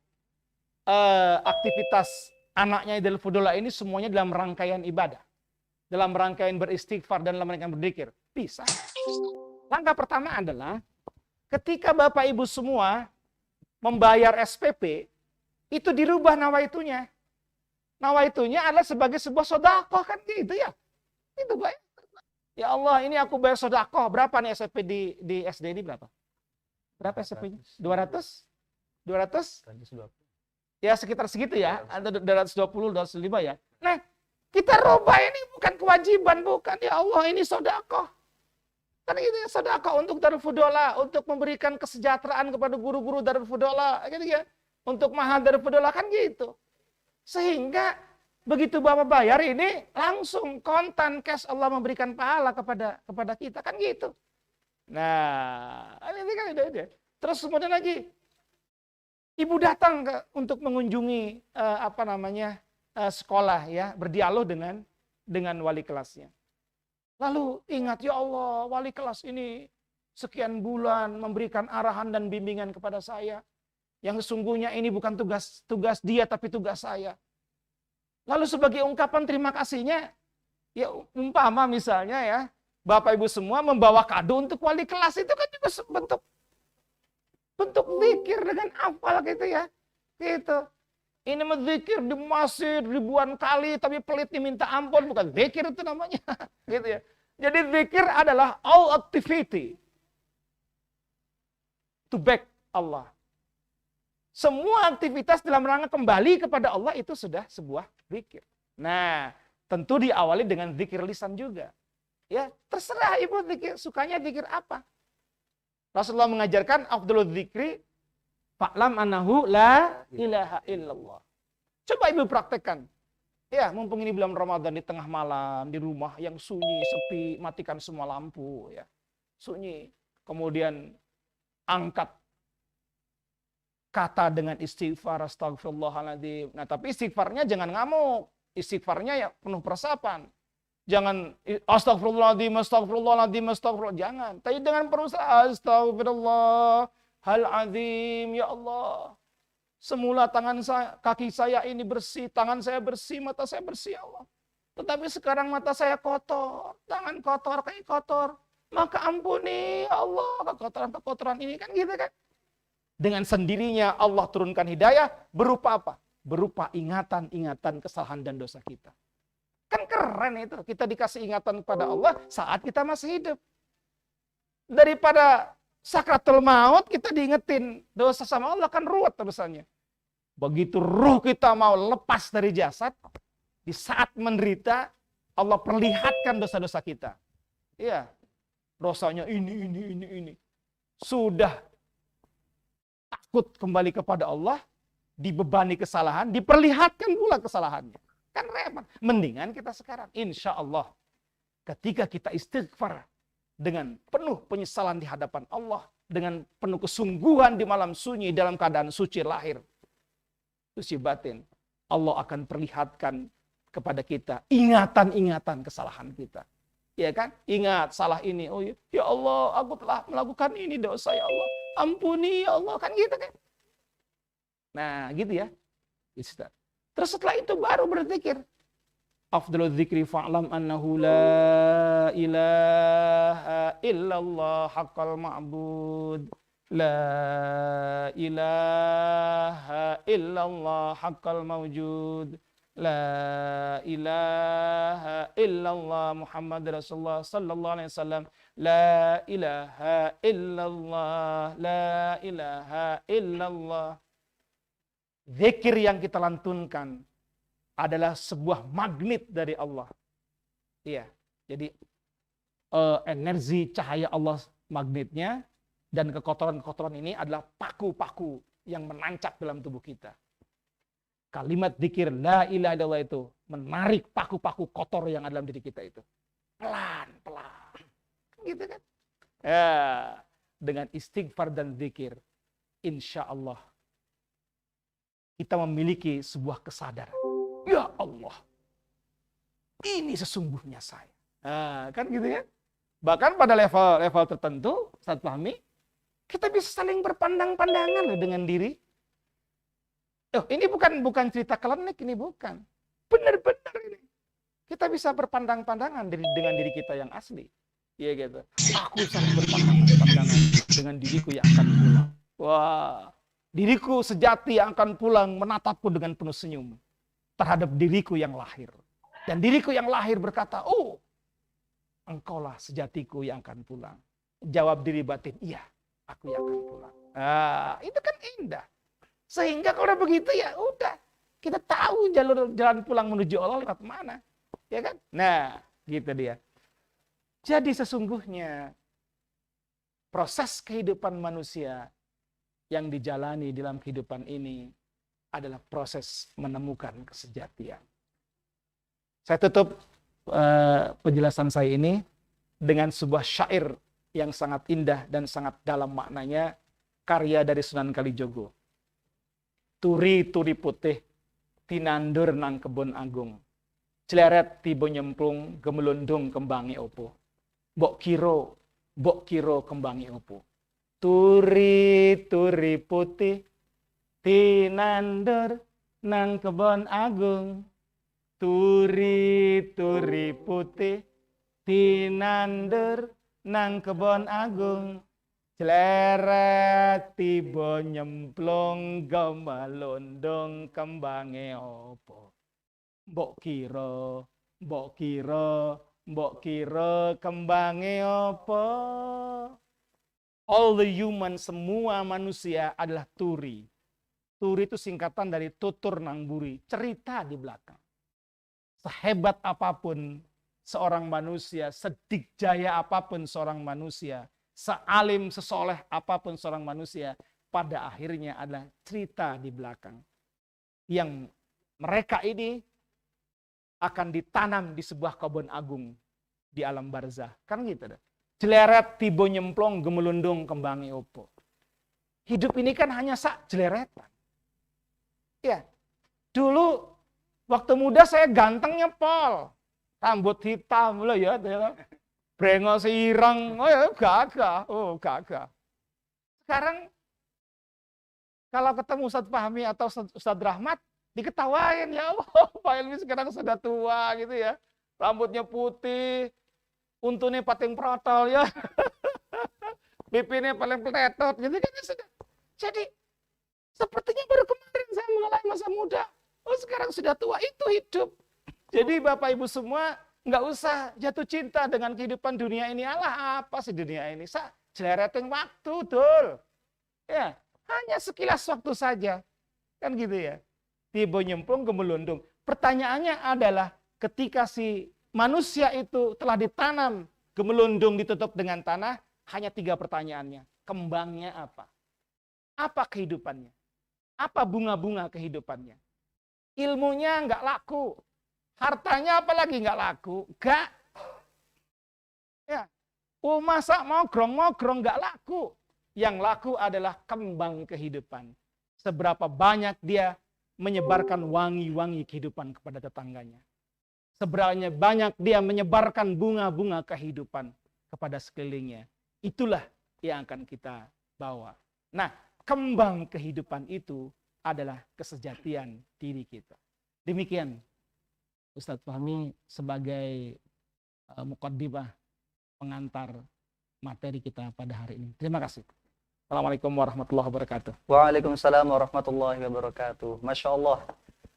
aktivitas anaknya di Darul Fudola ini semuanya dalam rangkaian ibadah? Dalam rangkaian beristighfar dan dalam rangkaian berzikir? Bisa. Langkah pertama adalah ketika Bapak Ibu semua membayar SPP, itu dirubah nawaitunya. Nawaitunya adalah sebagai sebuah sedekah, kan gitu ya. Itu baik. Ya Allah, ini aku bayar sedekah. Berapa nih SPP di SD ini berapa? Berapa SPP-nya? 200? 200? Ya sekitar segitu ya. Atau 220, 205 ya. Nah, kita rubah ini bukan kewajiban, bukan. Ya Allah, ini sedekah. Kan gitu ya, sedekah untuk Darul Fudola, untuk memberikan kesejahteraan kepada guru-guru Darul Fudola, gitu ya. Untuk mahal Darul Fudola, kan gitu. Sehingga begitu Bapak bayar ini langsung kontan cash Allah memberikan pahala kepada kita, kan gitu. Nah, ini kan ide. Terus kemudian lagi ibu datang untuk mengunjungi sekolah ya, berdialog dengan wali kelasnya. Lalu ingat, ya Allah, wali kelas ini sekian bulan memberikan arahan dan bimbingan kepada saya. Yang sesungguhnya ini bukan tugas dia tapi tugas saya. Lalu sebagai ungkapan terima kasihnya, ya umpama misalnya ya, Bapak Ibu semua membawa kado untuk wali kelas, itu kan juga bentuk zikir dengan hafal gitu ya. Gitu. Ini zikir di masjid ribuan kali tapi pelit diminta ampun, bukan zikir itu namanya. Gitu ya. Jadi zikir adalah all activity to back Allah. Semua aktivitas dalam rangka kembali kepada Allah itu sudah sebuah zikir. Nah, tentu diawali dengan zikir lisan juga. Ya, terserah ibu sukanya zikir apa. Rasulullah mengajarkan afdhalul dzikri fa'lam annahu la ilaha illallah. Coba ibu praktekkan. Ya, mumpung ini bulan Ramadan di tengah malam di rumah yang sunyi, sepi, matikan semua lampu ya. Sunyi. Kemudian angkat kata dengan istighfar, astagfirullahaladzim. Nah, tapi istighfarnya jangan ngamuk. Istighfarnya ya penuh peresapan. Jangan astagfirullahaladzim, astagfirullahaladzim, astagfirullah. Jangan. Tapi dengan perusahaan astagfirullah, hal azim ya Allah. Semula tangan saya, kaki saya ini bersih, tangan saya bersih, mata saya bersih ya Allah. Tetapi sekarang mata saya kotor, tangan kotor, kaki kotor. Maka ampuni ya Allah kekotoran-kekotoran ini, kan gitu kan. Dengan sendirinya Allah turunkan hidayah berupa apa? Berupa ingatan-ingatan kesalahan dan dosa kita. Kan keren itu, kita dikasih ingatan kepada Allah saat kita masih hidup. Daripada sakratul maut kita diingetin dosa sama Allah, kan ruwet terusannya. Begitu ruh kita mau lepas dari jasad, di saat menderita Allah perlihatkan dosa-dosa kita. Iya, dosanya ini. Sudah takut kembali kepada Allah, dibebani kesalahan, diperlihatkan pula kesalahannya. Kan repot. Mendingan kita sekarang, insya Allah, ketika kita istighfar dengan penuh penyesalan di hadapan Allah, dengan penuh kesungguhan di malam sunyi dalam keadaan suci lahir, suci batin, Allah akan perlihatkan kepada kita ingatan-ingatan kesalahan kita. Ya kan? Ingat salah ini. Oh ya Allah, aku telah melakukan ini dosa ya Allah. Ampuni ya Allah, kan gitu kan? Nah, gitu ya. Terus setelah itu baru berzikir. Afdalul dzikri fa'lam annahu la ilaha illallah haqqal ma'bud. La ilaha illallah haqqal mawjud. La ilaha illallah Muhammad Rasulullah sallallahu alaihi wasallam. La ilaha illallah. La ilaha illallah. Zikir yang kita lantunkan adalah sebuah magnet dari Allah. Iya. Jadi energi cahaya Allah magnetnya, dan kekotoran-kekotoran ini adalah paku-paku yang menancap dalam tubuh kita. Kalimat zikir la ilaha illallah itu menarik paku-paku kotor yang ada dalam diri kita itu. Pelan-pelan. Gitu kan? Ya, dengan istighfar dan zikir, insya Allah kita memiliki sebuah kesadaran. Ya Allah, ini sesungguhnya saya. Nah, kan gitu ya. Bahkan pada level tertentu, Ustaz Fahmi, kita bisa saling berpandang-pandangan loh dengan diri. Oh, ini bukan cerita klinik, ini bukan. Benar-benar ini. Kita bisa berpandang-pandangan dengan diri kita yang asli. Iya gitu. Aku saling berpandang-pandangan dengan diriku yang akan pulang. Wah, diriku sejati yang akan pulang menatapku dengan penuh senyum terhadap diriku yang lahir. Dan diriku yang lahir berkata, oh, engkaulah sejatiku yang akan pulang. Jawab diri batin, iya, aku yang akan pulang. Nah, itu kan indah. Sehingga kalau udah begitu ya udah, kita tahu jalan pulang menuju Allah lewat mana. Ya kan? Nah, gitu dia. Jadi sesungguhnya proses kehidupan manusia yang dijalani dalam kehidupan ini adalah proses menemukan kesejatian. Saya tutup penjelasan saya ini dengan sebuah syair yang sangat indah dan sangat dalam maknanya, karya dari Sunan Kalijogo. Turi-turi putih, tinandur nang kebon agung. Celeret tiba nyemplung, gemelundung kembangi opo. Mbok kiro kembangi opo. Turi-turi putih, tinandur nang kebon agung. Turi-turi putih, tinandur nang kebon agung. Celeret tiba nyemplung gemelundung kembange opo. Mbok kira kembange opo. All the human, semua manusia adalah turi. Turi itu singkatan dari tutur nang buri, cerita di belakang. Sehebat apapun seorang manusia, sedikjaya apapun seorang manusia, sealim, sesoleh apapun seorang manusia, pada akhirnya adalah cerita di belakang. Yang mereka ini akan ditanam di sebuah kebun agung di alam barzah. Kan gitu dah. Jeleret tibo nyemplung gemelundung kembangi opo. Hidup ini kan hanya sak jeleretan. Ya, dulu waktu muda saya gantengnya pol, rambut hitam loh ya, brengos ireng, oh ya gagah, Sekarang Kalau ketemu Ustadz Fahmi atau Ustadz Rahmat, diketawain, ya Allah, Pak Helmi sekarang sudah tua gitu ya. Rambutnya putih, untune pating protol ya. Pipinya paling peletot gitu kan sudah. Jadi sepertinya baru kemarin saya mengalami masa muda. Oh sekarang sudah tua, itu hidup. Jadi Bapak Ibu semua nggak usah jatuh cinta dengan kehidupan dunia ini. Alah apa sih dunia ini? Jelereting waktu, dul. Ya, hanya sekilas waktu saja. Kan gitu ya. Tiba nyemplung gemelundung. Pertanyaannya adalah ketika si manusia itu telah ditanam, gemelundung ditutup dengan tanah, hanya 3 pertanyaannya. Kembangnya apa? Apa kehidupannya? Apa bunga-bunga kehidupannya? Ilmunya nggak laku. Hartanya apalagi nggak laku. Nggak. Ya. Masa mogrong-mogrong nggak laku. Yang laku adalah kembang kehidupan. Seberapa banyak dia menyebarkan wangi-wangi kehidupan kepada tetangganya. Seberapa banyak dia menyebarkan bunga-bunga kehidupan kepada sekelilingnya. Itulah yang akan kita bawa. Nah, kembang kehidupan itu adalah kesejatian diri kita. Demikian Ustadz Fahmi sebagai muqaddimah pengantar materi kita pada hari ini. Terima kasih. Assalamualaikum warahmatullahi wabarakatuh. Waalaikumsalam warahmatullahi wabarakatuh. Masya Allah,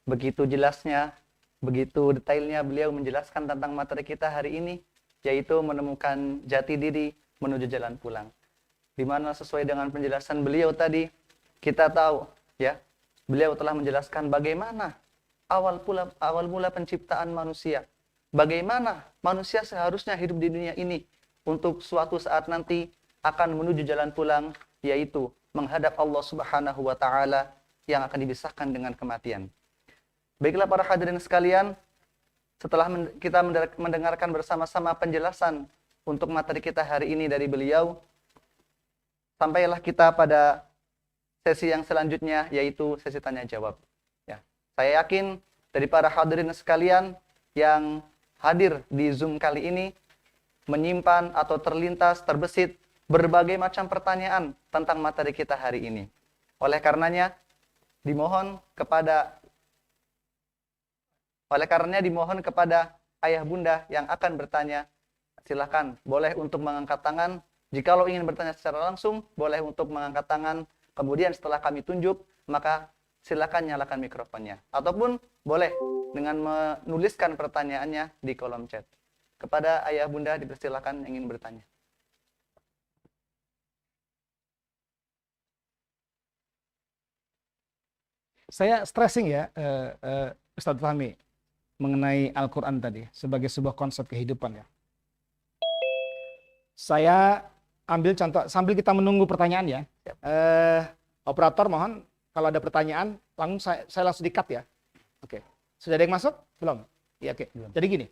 begitu jelasnya, begitu detailnya beliau menjelaskan tentang materi kita hari ini, yaitu menemukan jati diri menuju jalan pulang. Di mana sesuai dengan penjelasan beliau tadi, kita tahu ya, beliau telah menjelaskan bagaimana awal mula penciptaan manusia. Bagaimana manusia seharusnya hidup di dunia ini untuk suatu saat nanti akan menuju jalan pulang, yaitu menghadap Allah Subhanahu wa taala yang akan dipisahkan dengan kematian. Baiklah para hadirin sekalian, setelah kita mendengarkan bersama-sama penjelasan untuk materi kita hari ini dari beliau, sampailah kita pada sesi yang selanjutnya, yaitu sesi tanya jawab. Ya, saya yakin dari para hadirin sekalian yang hadir di Zoom kali ini menyimpan atau terlintas, terbesit berbagai macam pertanyaan tentang materi kita hari ini. Oleh karenanya dimohon kepada ayah bunda yang akan bertanya, silakan boleh untuk mengangkat tangan. Jikalau ingin bertanya secara langsung, boleh untuk mengangkat tangan. Kemudian setelah kami tunjuk, maka silakan nyalakan mikrofonnya. Ataupun boleh dengan menuliskan pertanyaannya di kolom chat. Kepada ayah bunda dipersilakan yang ingin bertanya. Saya stressing ya, Ustadz Fahmi, mengenai Al-Quran tadi, sebagai sebuah konsep kehidupan ya. Saya ambil contoh, sambil kita menunggu pertanyaan ya. Operator mohon, kalau ada pertanyaan, langsung saya langsung di-cut ya. Oke. Sudah ada yang masuk? Belum? Ya, oke. Jadi gini,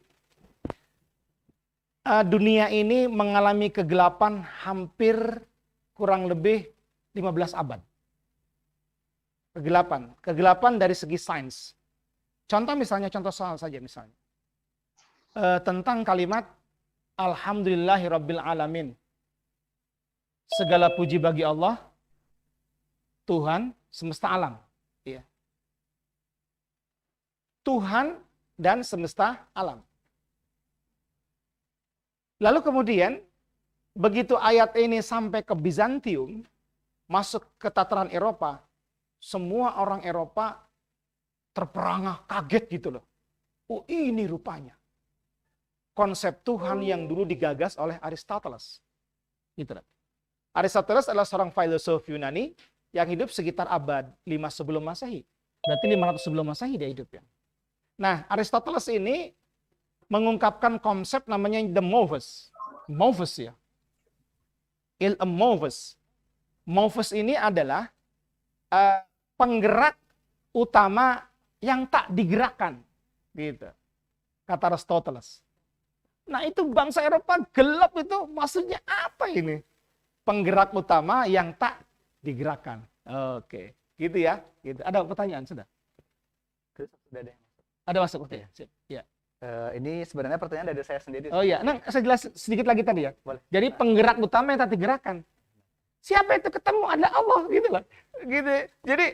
dunia ini mengalami kegelapan hampir kurang lebih 15 abad. Kegelapan dari segi sains. Contoh soal saja misalnya. Tentang kalimat Alhamdulillahirabbil alamin. Segala puji bagi Allah, Tuhan semesta alam. Ya. Tuhan dan semesta alam. Lalu kemudian, begitu ayat ini sampai ke Bizantium, masuk ke tataran Eropa, semua orang Eropa terperangah, kaget gitu loh. Oh ini rupanya konsep Tuhan yang dulu digagas oleh Aristoteles. Gitu loh. Aristoteles adalah seorang filosof Yunani yang hidup sekitar abad 5 sebelum Masehi. Berarti 500 sebelum Masehi dia hidupnya. Nah, Aristoteles ini mengungkapkan konsep namanya the Moves. Moves ya. Moves. Moves ini adalah penggerak utama yang tak digerakkan, gitu. Kata Aristoteles. Nah itu bangsa Eropa gelap itu maksudnya apa ini? Penggerak utama yang tak digerakkan. Oke, gitu ya. Gitu. Ada pertanyaan sudah? Sudah deh. Ada masuk ya. Ya. Ini sebenarnya pertanyaan dari saya sendiri. Oh iya, nah saya jelas sedikit lagi tadi ya. Boleh. Jadi penggerak utama yang tak digerakkan. Siapa itu ketemu? Adalah Allah gitu loh. Gitu. Jadi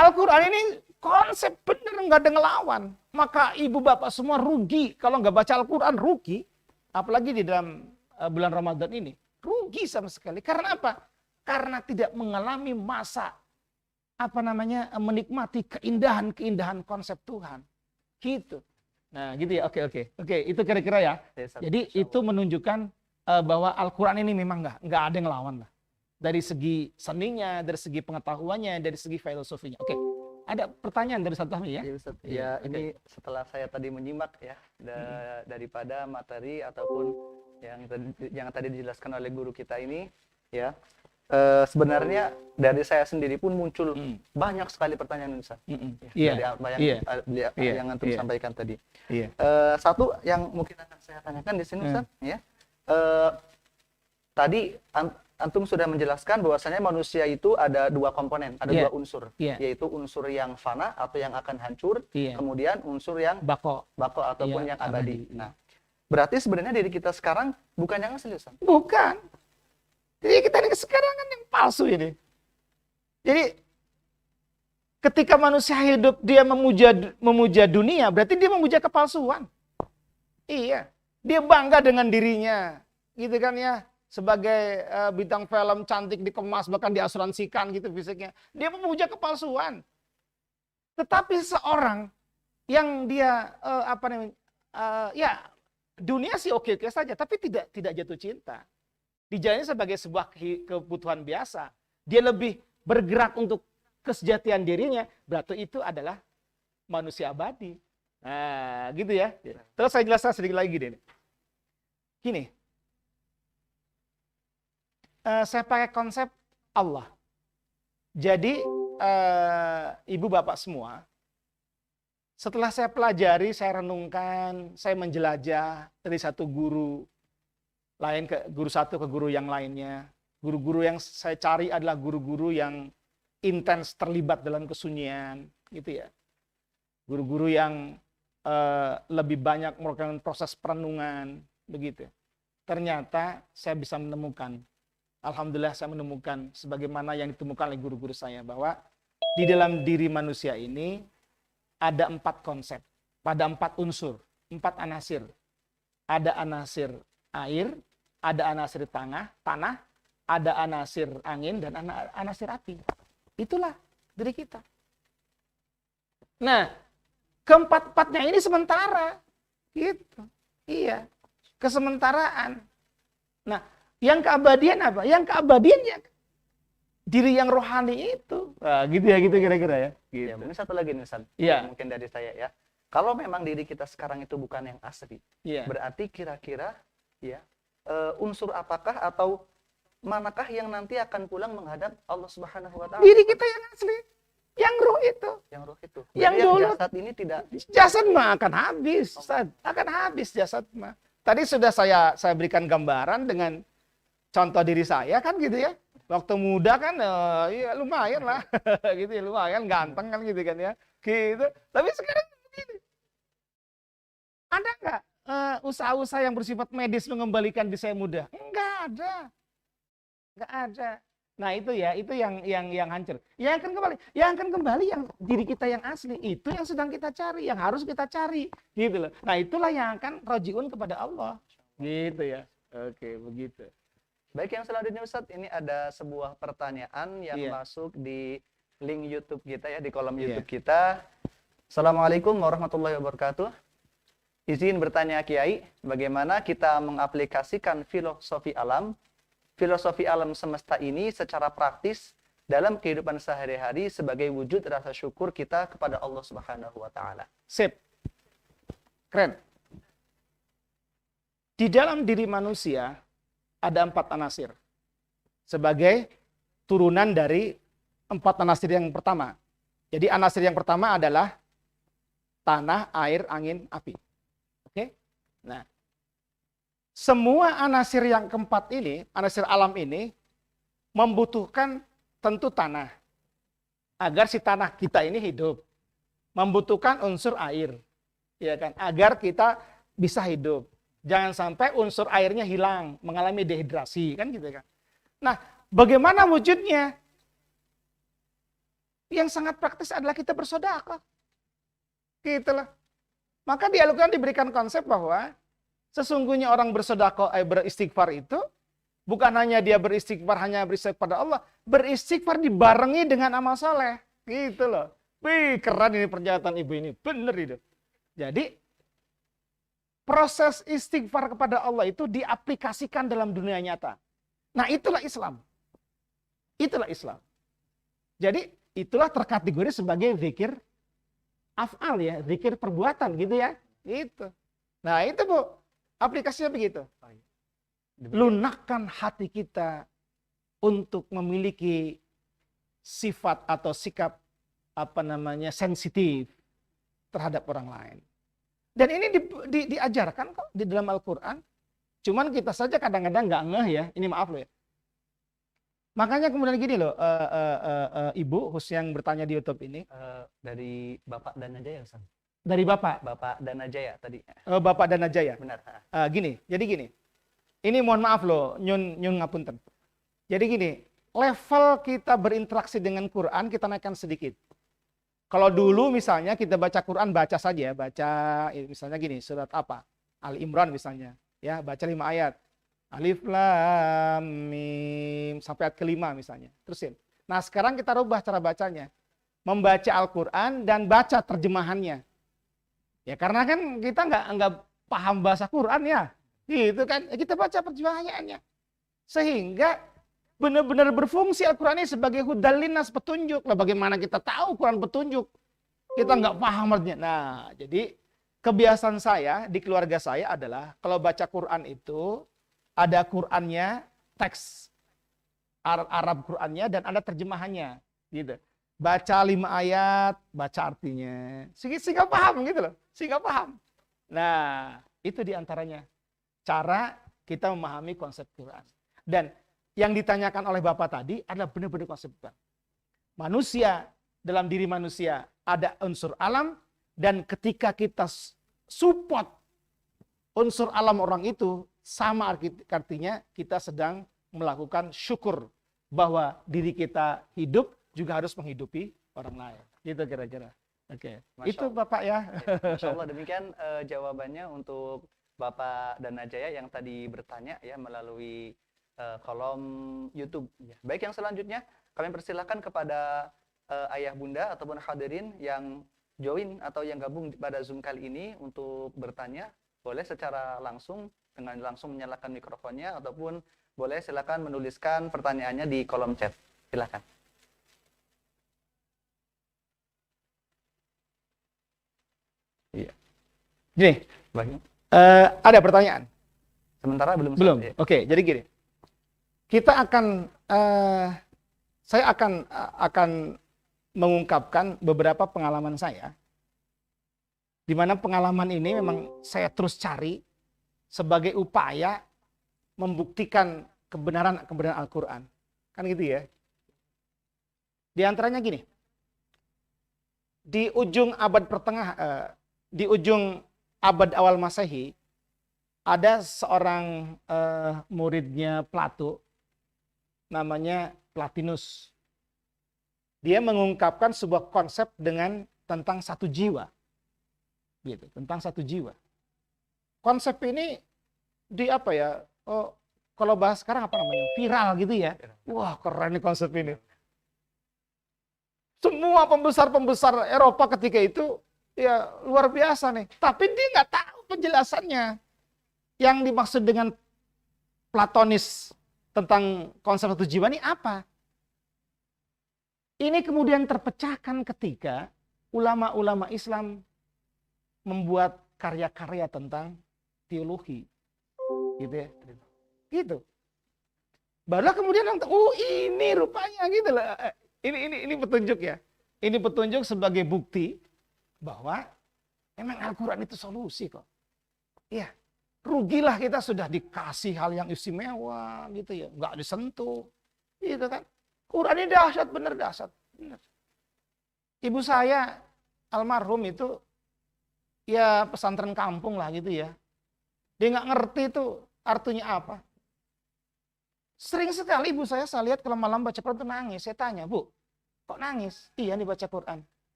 Al-Quran ini konsep bener nggak ada ngelawan. Maka ibu bapak semua rugi kalau nggak baca Al-Quran, rugi. Apalagi di dalam bulan Ramadan ini, rugi sama sekali. Karena apa? Karena tidak mengalami masa menikmati keindahan konsep Tuhan. Gitu. Nah, gitu ya. Oke, itu kira-kira ya. Jadi itu menunjukkan bahwa Al-Quran ini memang nggak ada yang ngelawan lah. Dari segi seninya, dari segi pengetahuannya, dari segi filosofinya. Oke, ada pertanyaan dari Ustaz Fahmi ya? Ya, Ustaz. Ya, ini setelah saya tadi menyimak ya daripada materi ataupun yang tadi dijelaskan oleh guru kita ini, ya sebenarnya dari saya sendiri pun muncul banyak sekali pertanyaan, Ustaz. Dari apa yang antum sampaikan tadi. Satu yang mungkin akan saya tanyakan di sini, Ustaz, ya. Tadi antum sudah menjelaskan bahwasanya manusia itu ada dua komponen, ada dua unsur, yaitu unsur yang fana atau yang akan hancur, kemudian unsur yang bako ataupun yang abadi. Nah, berarti sebenarnya diri kita sekarang bukan yang asli, Ustaz? Bukan. Jadi kita ini sekarang kan yang palsu ini. Jadi ketika manusia hidup dia memuja dunia, berarti dia memuja kepalsuan. Iya, dia bangga dengan dirinya, gitu kan ya. Sebagai bintang film cantik dikemas bahkan diasuransikan gitu fisiknya, dia memuja kepalsuan. Tetapi seorang yang dia dunia sih oke-oke saja, tapi tidak jatuh cinta. Dijalani sebagai sebuah kebutuhan biasa. Dia lebih bergerak untuk kesejatian dirinya, berarti itu adalah manusia abadi. Nah, gitu ya. Terus saya jelaskan sedikit lagi deh. Gini. Saya pakai konsep Allah. Jadi ibu bapak semua, setelah saya pelajari, saya renungkan, saya menjelajah dari satu guru lain ke guru satu ke guru yang lainnya. Guru-guru yang saya cari adalah guru-guru yang intens terlibat dalam kesunyian, gitu ya. Guru-guru yang lebih banyak melakukan proses perenungan, begitu. Ternyata saya bisa menemukan. Alhamdulillah saya menemukan sebagaimana yang ditemukan oleh guru-guru saya bahwa di dalam diri manusia ini ada 4 konsep, pada 4 unsur, 4 anasir. Ada anasir air, ada anasir tanah, ada anasir angin dan anasir api. Itulah diri kita. Nah, keempat-empatnya ini sementara, gitu. Iya, kesementaraan. Nah, yang keabadian apa? Yang keabadian ya diri yang rohani itu. Nah, gitu ya, gitu kira-kira ya. Gitu. Ya, mungkin satu lagi nih, Ustaz. Mungkin dari saya ya. Kalau memang diri kita sekarang itu bukan yang asli, berarti kira-kira ya unsur apakah atau manakah yang nanti akan pulang menghadap Allah Subhanahu wa taala? Diri kita yang asli. Yang roh itu. Yang roh itu. Yang dulu. Jasad ini tidak. Jasad mah akan habis, Ustaz. Akan habis jasad mah. Tadi sudah saya berikan gambaran dengan contoh diri saya kan gitu ya. Waktu muda kan ya lumayan lah. Gitu ya, lumayan ganteng kan gitu kan ya. Gitu. Tapi sekarang begini. Ada nggak usaha-usaha yang bersifat medis mengembalikan diri saya muda? Enggak ada. Enggak ada. Nah, itu ya, itu yang hancur. Yang akan kembali yang diri kita yang asli. Itu yang sedang kita cari, yang harus kita cari, gitu loh. Nah, itulah yang akan rojiun kepada Allah. Gitu ya. Oke, begitu. Baik, yang selanjutnya Ustadz, ini ada sebuah pertanyaan yang masuk di link YouTube kita ya, di kolom YouTube kita. Assalamualaikum warahmatullahi wabarakatuh. Izin bertanya Kiai, bagaimana kita mengaplikasikan filosofi alam semesta ini secara praktis dalam kehidupan sehari-hari sebagai wujud rasa syukur kita kepada Allah Subhanahu wa taala. Sip. Keren. Di dalam diri manusia ada 4 anasir. Sebagai turunan dari 4 anasir yang pertama. Jadi anasir yang pertama adalah tanah, air, angin, api. Oke? Nah, semua anasir yang keempat ini, anasir alam ini, membutuhkan tentu tanah. Agar si tanah kita ini hidup. Membutuhkan unsur air. Ya kan? Agar kita bisa hidup. Jangan sampai unsur airnya hilang, mengalami dehidrasi. Kan gitu kan? Nah, Bagaimana wujudnya? Yang sangat praktis adalah kita bersedekah. Gitulah. Maka di Al-Quran diberikan konsep bahwa sesungguhnya orang bersedekah, beristighfar itu bukan hanya dia beristighfar, hanya beristighfar pada Allah, beristighfar dibarengi dengan amal soleh. Gitu loh. Wih, keren ini pernyataan ibu ini. Bener itu. Jadi, proses istighfar kepada Allah itu diaplikasikan dalam dunia nyata. Nah, itulah Islam. Itulah Islam. Jadi, itulah terkategori sebagai zikir af'al ya, zikir perbuatan gitu ya. Gitu. Nah, itu Bu, aplikasinya begitu. Lunakkan hati kita untuk memiliki sifat atau sikap sensitif terhadap orang lain. Dan ini diajarkan kok di dalam Al-Qur'an. Cuman kita saja kadang-kadang nggak ngeh ya. Ini maaf loh ya. Makanya kemudian gini loh, Ibu khusus yang bertanya di YouTube ini. Dari Bapak Danajaya, Ustaz. Dari Bapak? Bapak Danajaya tadi. Bapak Danajaya? Benar. Jadi gini. Ini mohon maaf loh, nyun ngapunten. Jadi gini, level kita berinteraksi dengan Quran kita naikkan sedikit. Kalau dulu misalnya kita baca Quran, baca saja, misalnya gini, surat apa? Ali Imran misalnya, ya baca 5 ayat. Alif Lam Mim sampai ayat ke-5 misalnya. Terusin. Nah, sekarang kita rubah cara bacanya. Membaca Al-Qur'an dan baca terjemahannya. Ya karena kan kita nggak paham bahasa Quran ya. Gitu kan. Kita baca terjemahannya. Sehingga benar-benar berfungsi Al-Qur'an ini sebagai hudal linnas, petunjuk. Lah bagaimana kita tahu Quran petunjuk? Kita nggak paham artinya. Nah, jadi kebiasaan saya di keluarga saya adalah kalau baca Quran itu ada Qur'annya, teks Arab Qur'annya dan ada terjemahannya, gitu. Baca 5 ayat, baca artinya, sehingga paham gitu loh, sehingga paham. Nah, itu diantaranya cara kita memahami konsep Quran. Dan yang ditanyakan oleh Bapak tadi adalah benar-benar konsep Quran. Manusia, dalam diri manusia ada unsur alam, dan ketika kita support unsur alam orang itu, sama artinya kita sedang melakukan syukur bahwa diri kita hidup juga harus menghidupi orang lain. Gitu kira-kira. Oke. Itu Bapak ya. Masya Allah, demikian jawabannya untuk Bapak Danajaya yang tadi bertanya ya melalui kolom YouTube. Baik, yang selanjutnya kami persilahkan kepada ayah bunda ataupun hadirin yang join atau yang gabung pada Zoom kali ini untuk bertanya. Boleh secara langsung dengan langsung menyalakan mikrofonnya ataupun boleh silakan menuliskan pertanyaannya di kolom chat. Silakan. Iya. Gini, Baik. Ada pertanyaan? Sementara belum. Belum. Ya. Oke, jadi gini. Saya akan mengungkapkan beberapa pengalaman saya. Di mana pengalaman ini memang saya terus cari sebagai upaya membuktikan kebenaran Al-Quran. Kan gitu ya. Di antaranya gini. Di ujung abad di ujung abad awal Masehi, ada seorang muridnya Plato, namanya Plotinus. Dia mengungkapkan sebuah konsep tentang satu jiwa. Gitu, tentang satu jiwa. Konsep ini kalau bahas sekarang apa namanya? Viral gitu ya. Wah, keren nih konsep ini. Semua pembesar-pembesar Eropa ketika itu ya luar biasa nih. Tapi dia nggak tahu penjelasannya. Yang dimaksud dengan Platonis tentang konsep satu jiwa ini apa? Ini kemudian terpecahkan ketika ulama-ulama Islam membuat karya-karya tentang teologi, gitu ya, gitu. Barulah kemudian ini rupanya gitu loh. Ini petunjuk ya. Ini petunjuk sebagai bukti bahwa memang Al-Quran itu solusi kok. Iya, rugilah kita sudah dikasih hal yang istimewa gitu ya, nggak disentuh, gitu kan. Quran ini dahsyat, bener dahsyat. Bener. Ibu saya almarhum itu ya pesantren kampung lah gitu ya. Dia nggak ngerti itu artinya apa. Sering sekali ibu saya lihat kalau malam baca Quran itu nangis. Saya tanya, Bu, kok nangis? Iya nih baca Quran.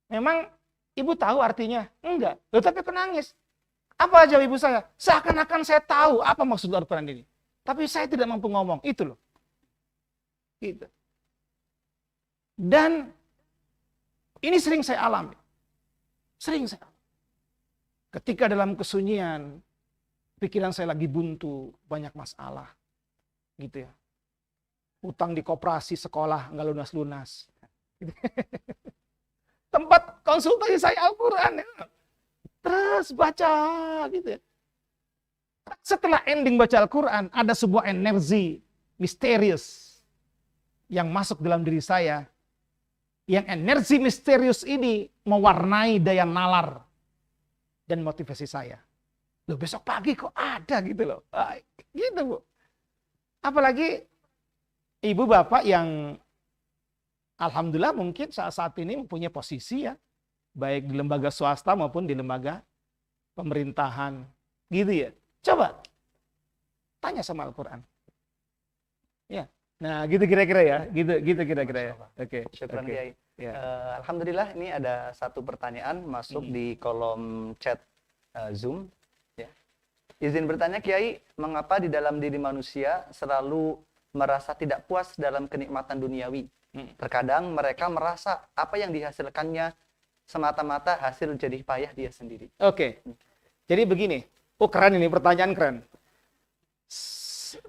Memang ibu tahu artinya? Enggak. Loh, tapi kok nangis? Apa jawab ibu saya? Seakan-akan saya tahu apa maksud Al-Quran ini. Tapi saya tidak mampu ngomong. Itu loh. Gitu. Dan ini sering saya alami. Sering saya alami. Ketika dalam kesunyian, pikiran saya lagi buntu, banyak masalah. Gitu ya. Utang di koperasi sekolah nggak lunas-lunas. Gitu. Tempat konsultasi saya Al-Quran. Ya. Terus baca gitu ya. Setelah ending baca Al-Quran, ada sebuah energi misterius yang masuk dalam diri saya. Yang energi misterius ini mewarnai daya nalar dan motivasi saya. Loh, besok pagi kok ada gitu loh. Gitu Bu. Apalagi ibu bapak yang alhamdulillah mungkin saat ini mempunyai posisi ya. Baik di lembaga swasta maupun di lembaga pemerintahan. Gitu ya. Coba tanya sama Al-Quran. Ya. Nah, gitu kira-kira ya. Gitu kira-kira ya. Oke. Syukran Kiai. Ya. Alhamdulillah ini ada satu pertanyaan masuk di kolom chat Zoom. Ya. Izin bertanya Kiai, mengapa di dalam diri manusia selalu merasa tidak puas dalam kenikmatan duniawi? Terkadang mereka merasa apa yang dihasilkannya semata-mata hasil jerih payah dia sendiri. Oke. Jadi begini. Oh keren ini, pertanyaan keren.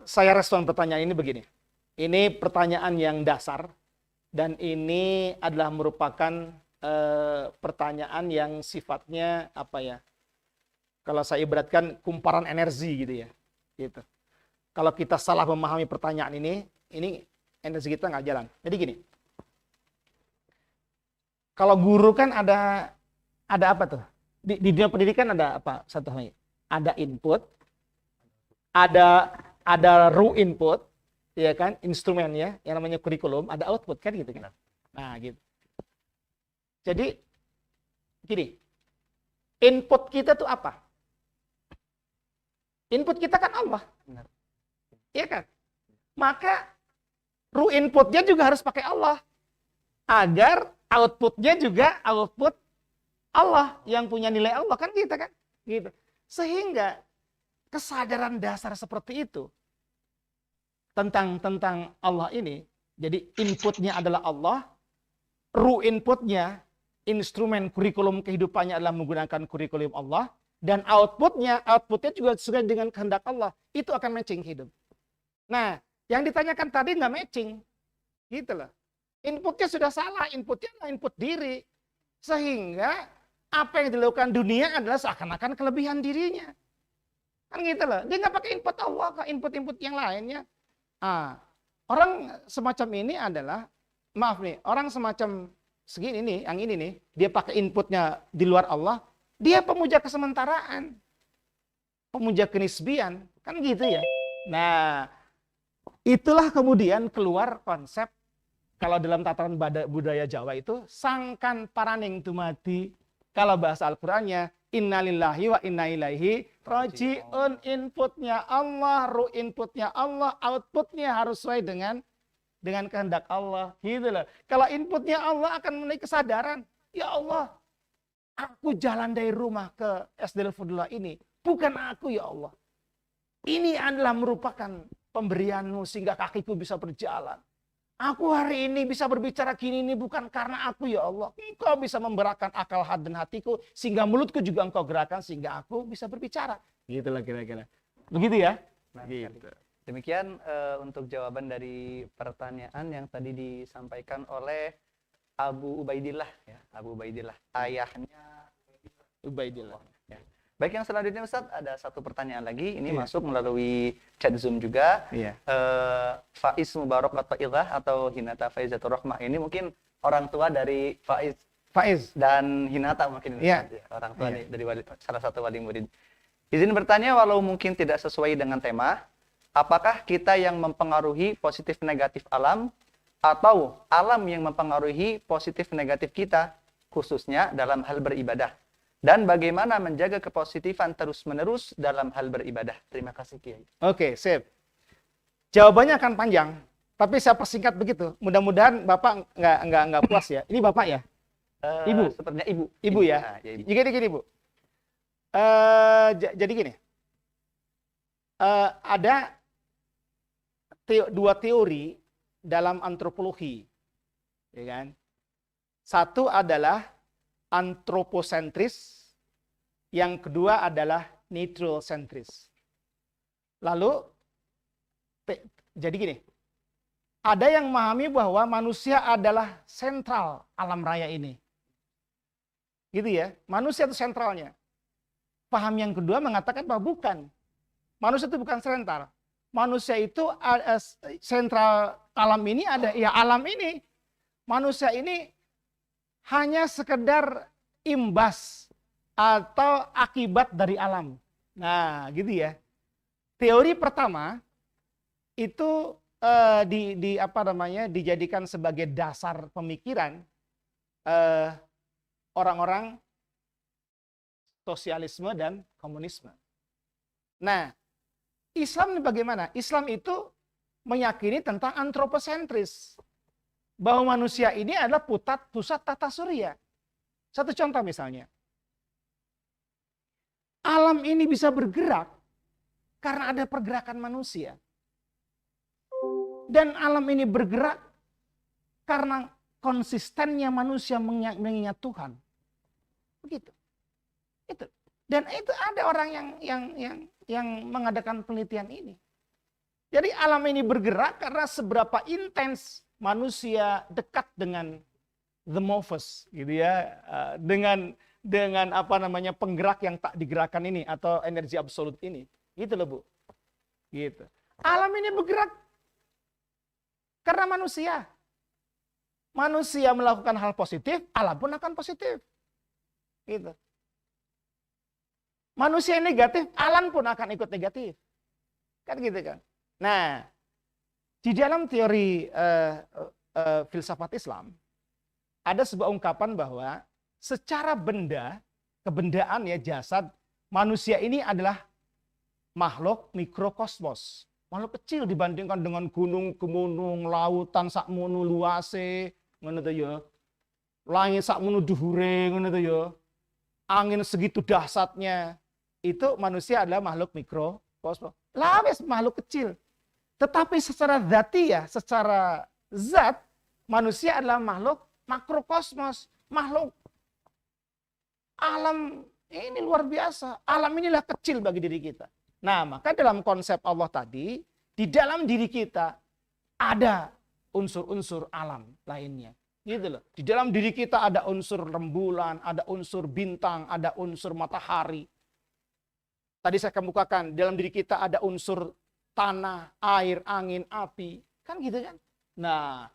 Saya respon pertanyaan ini begini. Ini pertanyaan yang dasar. Dan ini adalah merupakan pertanyaan yang sifatnya apa ya? Kalau saya ibaratkan kumparan energi gitu ya. Gitu. Kalau kita salah memahami pertanyaan ini energi kita nggak jalan. Jadi gini. Kalau guru kan ada apa tuh? Di dunia pendidikan ada apa? Satu hal. Ada input, ada raw input, ya kan, instrumennya yang namanya kurikulum, ada output kan gitu kan. Nah, gitu. Jadi gini. Input kita tuh apa? Input kita kan Allah. Benar. Iya kan? Maka raw inputnya juga harus pakai Allah. Agar outputnya juga output Allah yang punya nilai Allah kan gitu kan? Gitu. Sehingga kesadaran dasar seperti itu tentang Allah ini, jadi inputnya adalah Allah, raw inputnya, instrumen kurikulum kehidupannya adalah menggunakan kurikulum Allah, dan outputnya juga sesuai dengan kehendak Allah, itu akan matching hidup. Nah, yang ditanyakan tadi nggak matching, gitu loh. Inputnya sudah salah, inputnya adalah input diri, sehingga apa yang dilakukan dunia adalah seakan-akan kelebihan dirinya. Kan gitu loh. Dia nggak pakai input Allah, ke input-input yang lainnya. Orang semacam ini adalah, maaf nih, orang semacam segini nih, yang ini nih, dia pakai inputnya di luar Allah, dia pemuja kesementaraan. Pemuja kenisbian. Kan gitu ya. Nah, itulah kemudian keluar konsep, kalau dalam tataran budaya Jawa itu, sangkan paraning tumati. Kalau bahasa Al-Qur'annya, innalillahi wa inna ilaihi raji'un. Inputnya Allah, raw inputnya Allah, outputnya harus sesuai dengan kehendak Allah. Gitu loh. Kalau inputnya Allah akan memiliki kesadaran, ya Allah, aku jalan dari rumah ke SD Fudullah ini, bukan aku ya Allah. Ini adalah merupakan pemberianmu sehingga kakiku bisa berjalan. Aku hari ini bisa berbicara gini ini bukan karena aku ya Allah. Engkau bisa memberatkan akal dan hatiku sehingga mulutku juga engkau gerakkan sehingga aku bisa berbicara. Gitulah kira-kira. Begitu ya? Nah, Gitu. demikian untuk jawaban dari pertanyaan yang tadi disampaikan oleh Abu Ubaidillah ya, Abu Ubaidillah, ayahnya Ubaidillah. ya. Baik, yang selanjutnya Ustaz, ada satu pertanyaan lagi. Ini masuk melalui chat Zoom juga. Iya. Faiz Mubarak atau Ilah atau Hinata Faizatur Rahmah. Ini mungkin orang tua dari Faiz dan Hinata mungkin. Iya. Orang tua dari salah satu wali murid. Izin bertanya, walau mungkin tidak sesuai dengan tema, apakah kita yang mempengaruhi positif negatif alam atau alam yang mempengaruhi positif negatif kita, khususnya dalam hal beribadah? Dan bagaimana menjaga kepositifan terus-menerus dalam hal beribadah? Terima kasih Kiai. Oke, sip. Jawabannya akan panjang, tapi saya persingkat begitu. Mudah-mudahan Bapak nggak puas ya. Ini Bapak ya? Ibu? Sepertinya ibu. Ibu ya? Ah, ya, ibu. Gini, Bu. Jadi gini, ada dua teori dalam antropologi, ya kan? Satu adalah antroposentris, yang kedua adalah neutrosentris. Lalu, jadi gini, ada yang memahami bahwa manusia adalah sentral alam raya ini. Gitu ya, manusia itu sentralnya. Paham yang kedua mengatakan bahwa bukan. Manusia itu bukan sentral. Manusia itu sentral alam ini ada, ya alam ini. Manusia ini hanya sekedar imbas atau akibat dari alam. Nah, gitu ya. Teori pertama itu dijadikan sebagai dasar pemikiran orang-orang sosialisme dan komunisme. Nah, Islam ini bagaimana? Islam itu meyakini tentang antroposentris. Bahwa manusia ini adalah pusat tata surya. Satu contoh misalnya. Alam ini bisa bergerak karena ada pergerakan manusia. Dan alam ini bergerak karena konsistennya manusia mengingat Tuhan. Begitu. Itu. Dan itu ada orang yang mengadakan penelitian ini. Jadi alam ini bergerak karena seberapa intens manusia dekat dengan the Morphos, gitu ya, dengan penggerak yang tak digerakkan ini atau energi absolut ini, gitu loh Bu, gitu. Alam ini bergerak karena manusia. Manusia melakukan hal positif, alam pun akan positif, gitu. Manusia yang negatif, alam pun akan ikut negatif, kan gitu kan. Nah, di dalam teori filsafat Islam, ada sebuah ungkapan bahwa secara kebendaan ya jasad, manusia ini adalah makhluk mikrokosmos. Makhluk kecil dibandingkan dengan gunung-gunung, lautan sakmono luase, ngono to ya. Langit sakmono dhuwure, ngono to ya. Angin segitu dahsyatnya. Itu manusia adalah makhluk mikrokosmos. Lah wis makhluk kecil. Tetapi secara zati ya, secara zat, manusia adalah makhluk makrokosmos, makhluk alam ini luar biasa. Alam inilah kecil bagi diri kita. Nah, maka dalam konsep Allah tadi, di dalam diri kita ada unsur-unsur alam lainnya. Gitu loh. Di dalam diri kita ada unsur rembulan, ada unsur bintang, ada unsur matahari. Tadi saya kemukakan, dalam diri kita ada unsur tanah, air, angin, api. Kan gitu kan? Nah,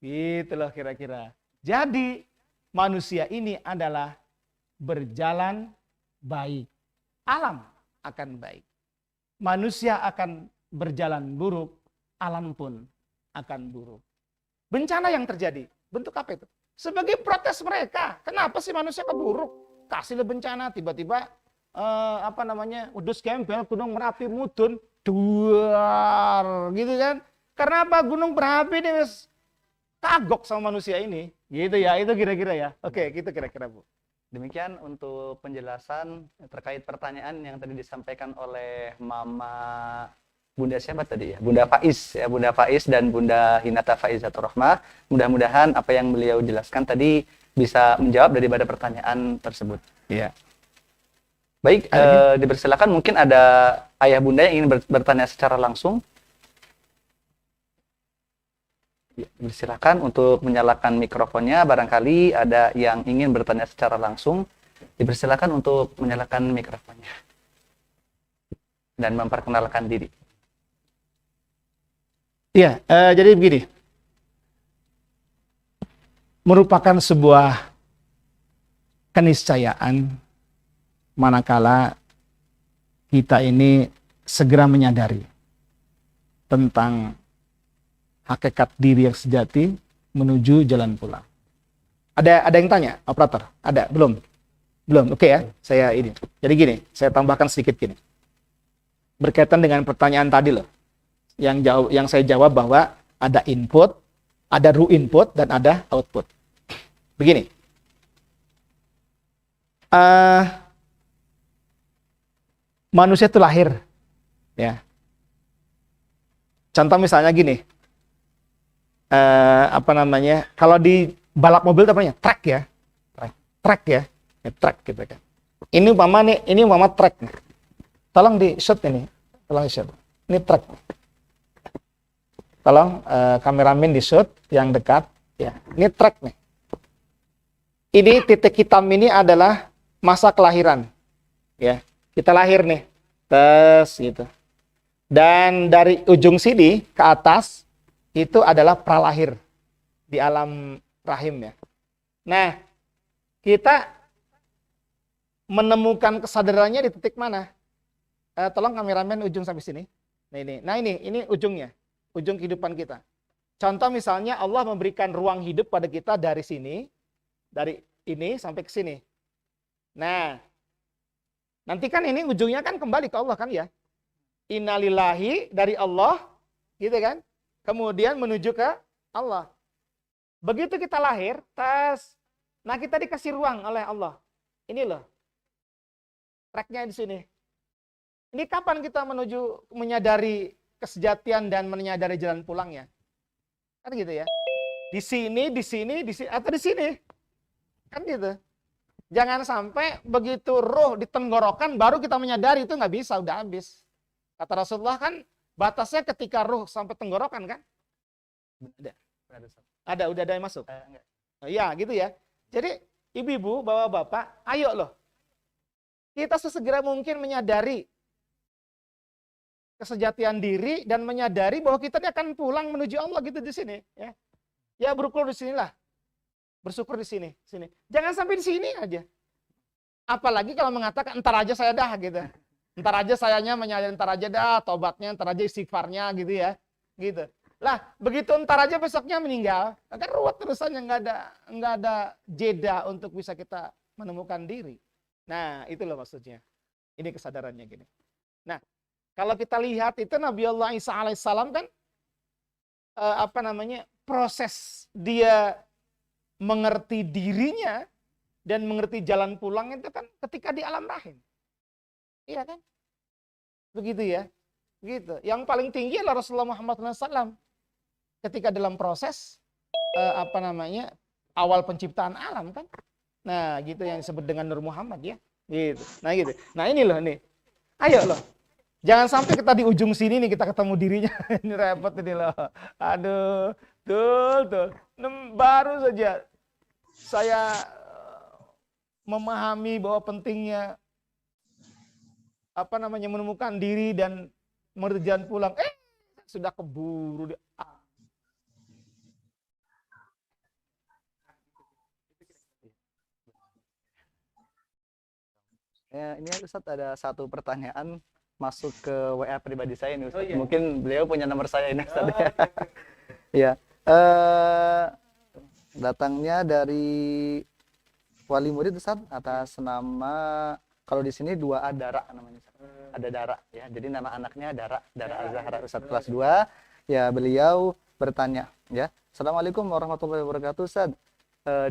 gitulah kira-kira. Jadi, manusia ini adalah berjalan baik. Alam akan baik. Manusia akan berjalan buruk, alam pun akan buruk. Bencana yang terjadi, bentuk apa itu? Sebagai protes mereka. Kenapa sih manusia keburuk? Kasihlah bencana, tiba-tiba udus gembel, gunung Merapi mudun, duar, gitu kan? Karena apa? Gunung Merapi ini kagok sama manusia ini, gitu ya. Itu kira-kira ya. Oke, gitu kira-kira Bu. Demikian untuk penjelasan terkait pertanyaan yang tadi disampaikan oleh Mama Bunda siapa tadi ya? Bunda Faiz ya, Bunda Faiz dan Bunda Hinata Faizatur Rahmah. Mudah-mudahan apa yang beliau jelaskan tadi bisa menjawab daripada pertanyaan tersebut. Iya. Baik, dipersilakan mungkin ada ayah bunda yang ingin bertanya secara langsung. Ya, dipersilakan untuk menyalakan mikrofonnya. Barangkali ada yang ingin bertanya secara langsung. Dipersilakan untuk menyalakan mikrofonnya dan memperkenalkan diri. Iya, jadi begini. Merupakan sebuah keniscayaan manakala kita ini segera menyadari tentang hakikat diri yang sejati menuju jalan pulang. Ada yang tanya, operator? Ada? Belum? Belum, oke ya. Saya ini. Jadi gini, saya tambahkan sedikit gini. Berkaitan dengan pertanyaan tadi loh. Yang saya jawab bahwa ada input, ada raw input, dan ada output. Begini. Manusia itu lahir, ya. Contoh misalnya gini, kalau di balap mobil itu apa namanya? Track ya, track ya, track gitu kan. Ini umpama track nih. Tolong di shoot ini, Ini track. Tolong kameramen di shoot yang dekat, ya. Ini track nih. Ini titik hitam ini adalah masa kelahiran, ya. Kita lahir nih, tes gitu. Dan dari ujung sini ke atas itu adalah pralahir di alam rahim ya. Nah, kita menemukan kesadarannya di titik mana? Tolong kameramen ujung sampai sini. Nah ini ujungnya, ujung kehidupan kita. Contoh misalnya Allah memberikan ruang hidup pada kita dari sini, dari ini sampai ke sini. Nah, nanti kan ini ujungnya kan kembali ke Allah kan ya. Innalillahi dari Allah, gitu kan? Kemudian menuju ke Allah. Begitu kita lahir, nah kita dikasih ruang oleh Allah. Ini loh, tracknya di sini. Ini kapan kita menyadari kesejatian dan menyadari jalan pulangnya? Kan gitu ya. Di sini, atau di sini. Kan gitu. Jangan sampai begitu ruh di tenggorokan baru kita menyadari, itu nggak bisa, udah habis. Kata Rasulullah kan batasnya ketika ruh sampai tenggorokan kan? Udah ada yang masuk? Iya gitu ya. Jadi ibu-ibu, bapak-bapak, ayo loh. Kita sesegera mungkin menyadari kesejatian diri dan menyadari bahwa kita akan pulang menuju Allah gitu di sini. Ya bersyukur di sinilah. Bersyukur di sini. Jangan sampai di sini aja. Apalagi kalau mengatakan entar aja saya dah gitu. Entar aja sayanya menyadari, entar aja dah tobatnya, entar aja istighfarnya gitu ya. Gitu. Lah, begitu entar aja besoknya meninggal, kan ruwet terusannya, nggak ada jeda untuk bisa kita menemukan diri. Nah, itu loh maksudnya. Ini kesadarannya gini. Nah, kalau kita lihat itu Nabi Allah Isa alaihissalam kan proses dia mengerti dirinya dan mengerti jalan pulang itu kan ketika di alam rahim. Iya kan? Begitu ya. Gitu. Yang paling tinggi adalah Rasulullah Muhammad SAW. Ketika dalam proses awal penciptaan alam kan. Nah, gitu yang disebut dengan Nur Muhammad ya. Gitu. Nah, gitu. Nah, ini loh nih. Ayo loh. Jangan sampai kita di ujung sini nih kita ketemu dirinya. Ini repot ini loh. Aduh, tuh. Baru saja saya memahami bahwa pentingnya menemukan diri dan mengerjakan pulang. Sudah keburu. Ya, ini Ustaz ada satu pertanyaan masuk ke WA pribadi saya nih Ustaz. Oh, iya. Mungkin beliau punya nomor saya ini Ustaz. Oh, ya. Datangnya dari wali murid Ustaz atas nama, kalau di sini 2A Dara namanya Ustaz. Ada Dara ya. Jadi nama anaknya Dara Az-Zahra Ustaz kelas 2. Ya, beliau bertanya ya. Assalamualaikum warahmatullahi wabarakatuh Ustaz.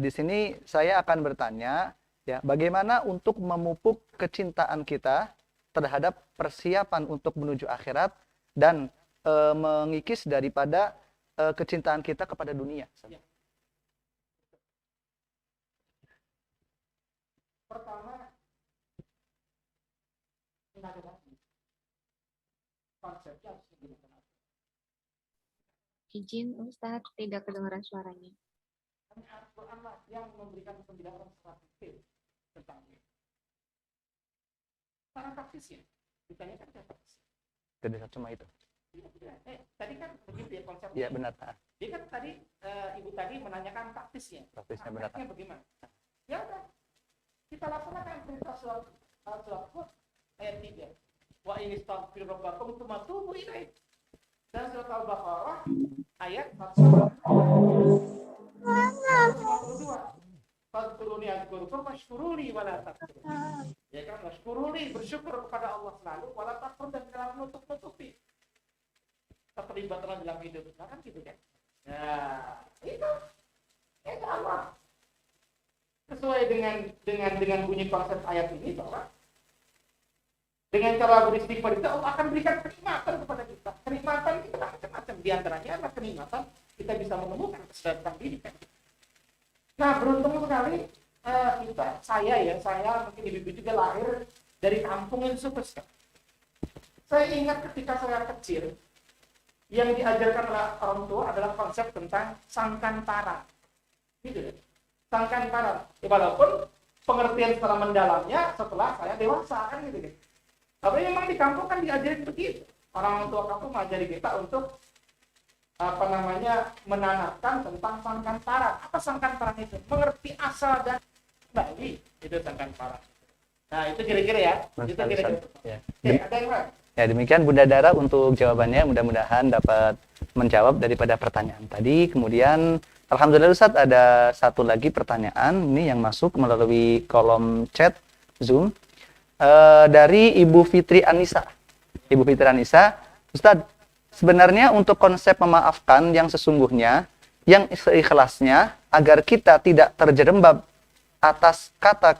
Di sini saya akan bertanya ya, bagaimana untuk memupuk kecintaan kita terhadap persiapan untuk menuju akhirat dan mengikis daripada kecintaan kita kepada dunia. Pertama, konsepnya harus digunakan. Izin Ustadz, tidak kedengaran suaranya. Al-Quran yang memberikan penjelasan secara detail tentang ini. Cara praktisnya, ditanyakan cara praktis. Tidak cuma itu. Tadi kan begitu ya konsepnya. Iya benar. Dia kan tadi ibu tadi menanyakan praktisnya. Praktisnya benar. Bagaimana? Ya udah, kita laksanakan perintah surat Hud ayat 3. Wa in istaghfiru rabbakum tsumma tubu ilaihi. Dan surat Al-Baqarah ayat 152. Fadkuruni azkurukum washkuruni wala takfurun. Ya kan, washkuruni bersyukur kepada Allah selalu wala takfurun dan jangan menutup-nutupi. keterlibatan dalam hidup kita kan gitu kan. Nah, itu Allah sesuai dengan bunyi konsep ayat ini bahwa dengan cara beristighfar itu Allah akan berikan kenikmatan kepada kita. Kenikmatan itu macam-macam, di antaranya adalah kenikmatan kita bisa menemukan kesadaran diri kan. Nah, beruntung sekali saya mungkin ibu juga lahir dari kampung yang super sekali. Saya ingat ketika saya kecil, yang diajarkan oleh orang tua adalah konsep tentang sangkantara. Gitu ya. Sangkantara. Ya, walaupun pengertian secara mendalamnya setelah saya dewasa kan gitu. Tapi memang di kampung kan diajarin begitu. Orang tua kampung mengajari kita untuk menanamkan tentang sangkantara. Apa sangkantara itu? Mengerti asal dan kembali itu sangkantara. Nah, itu kira-kira ya. Itu kira-kira. Ya. Ada yang lain? Ya, demikian Bunda Dara untuk jawabannya. Mudah-mudahan dapat menjawab daripada pertanyaan tadi. Kemudian alhamdulillah Ustaz, ada satu lagi pertanyaan ini yang masuk melalui kolom chat Zoom dari Ibu Fitri Anissa. Ibu Fitri Anissa, Ustaz, sebenarnya untuk konsep memaafkan yang sesungguhnya, yang seikhlasnya, agar kita tidak terjerembab atas kata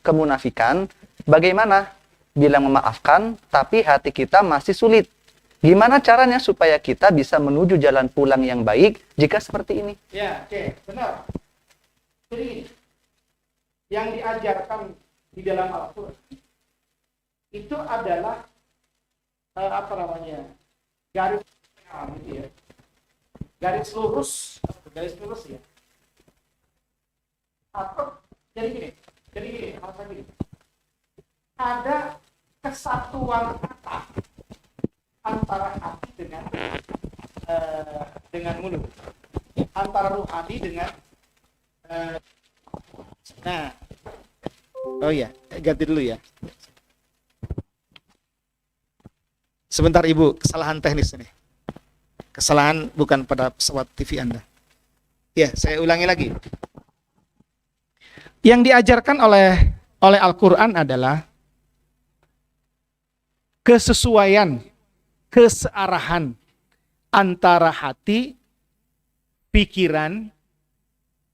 kemunafikan, bagaimana bila memaafkan tapi hati kita masih sulit? Gimana caranya supaya kita bisa menuju jalan pulang yang baik jika seperti ini? Ya, oke, benar. Jadi yang diajarkan di dalam Al-Quran itu adalah garis gitu ya. Garis lurus ya. Atau jadi gini, maksudnya gini. Ada kesatuan kata antara hati dengan mulut, antara rohani dengan ganti dulu ya. Sebentar Ibu, kesalahan teknis ini. Kesalahan bukan pada pesawat TV Anda. Ya, saya ulangi lagi. Yang diajarkan oleh Al-Quran adalah kesesuaian, kesearahan antara hati, pikiran,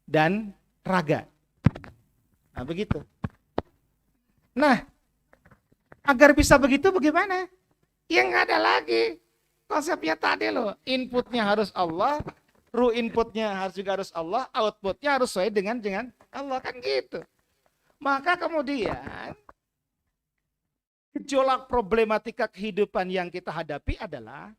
dan raga. Nah, begitu. Nah, agar bisa begitu bagaimana? Ya nggak ada lagi. Konsepnya tadi loh, inputnya harus Allah, inputnya harus Allah, outputnya harus sesuai dengan Allah, kan gitu. Maka kemudian gejolak problematika kehidupan yang kita hadapi adalah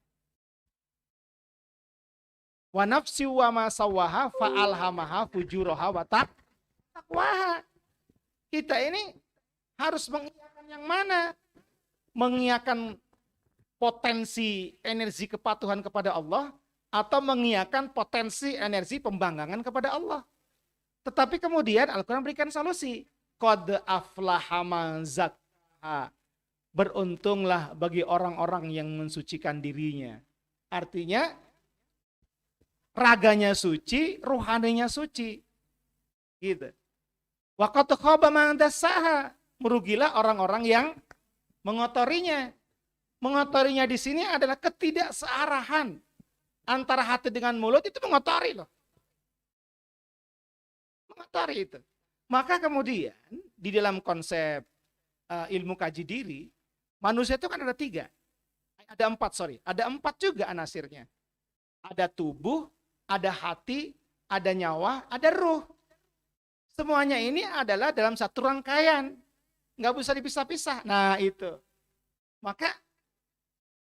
wa nafsi wa ma sawaha fa alhamaha fujuraha wa taqwaha. Kita ini harus mengiyakan yang mana? Mengiyakan potensi energi kepatuhan kepada Allah atau mengiyakan potensi energi pembanggangan kepada Allah. Tetapi kemudian Al-Quran berikan solusi. Qad aflaha man zakkaha. Beruntunglah bagi orang-orang yang mensucikan dirinya. Artinya raganya suci, rohaninya suci. Gitu. Wa qad khaba man dassaha. Merugilah orang-orang yang mengotorinya. Mengotorinya di sini adalah ketidaksearahan antara hati dengan mulut, itu mengotori loh. Mengotori itu. Maka kemudian di dalam konsep ilmu kaji diri, manusia itu kan ada empat juga anasirnya. Ada tubuh, ada hati, ada nyawa, ada ruh. Semuanya ini adalah dalam satu rangkaian. Nggak bisa dipisah-pisah. Nah itu. Maka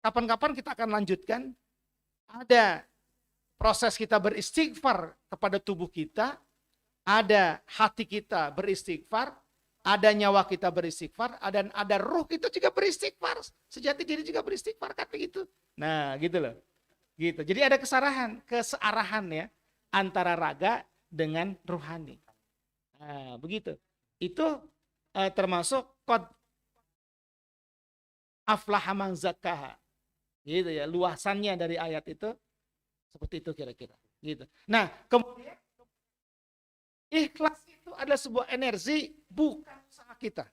kapan-kapan kita akan lanjutkan. Ada proses kita beristighfar kepada tubuh kita. Ada hati kita beristighfar. Ada nyawa kita beristighfar. Ada ruh kita juga beristighfar. Sejati diri juga beristighfar. Kan begitu. Nah gitu loh. Gitu. Jadi ada kesearahan ya. Antara raga dengan rohani. Nah begitu. Itu termasuk qad aflaha man zakkaha. Gitu ya, luasannya dari ayat itu seperti itu kira-kira. Gitu. Nah, kemudian ikhlas itu adalah sebuah energi bukan usaha kita.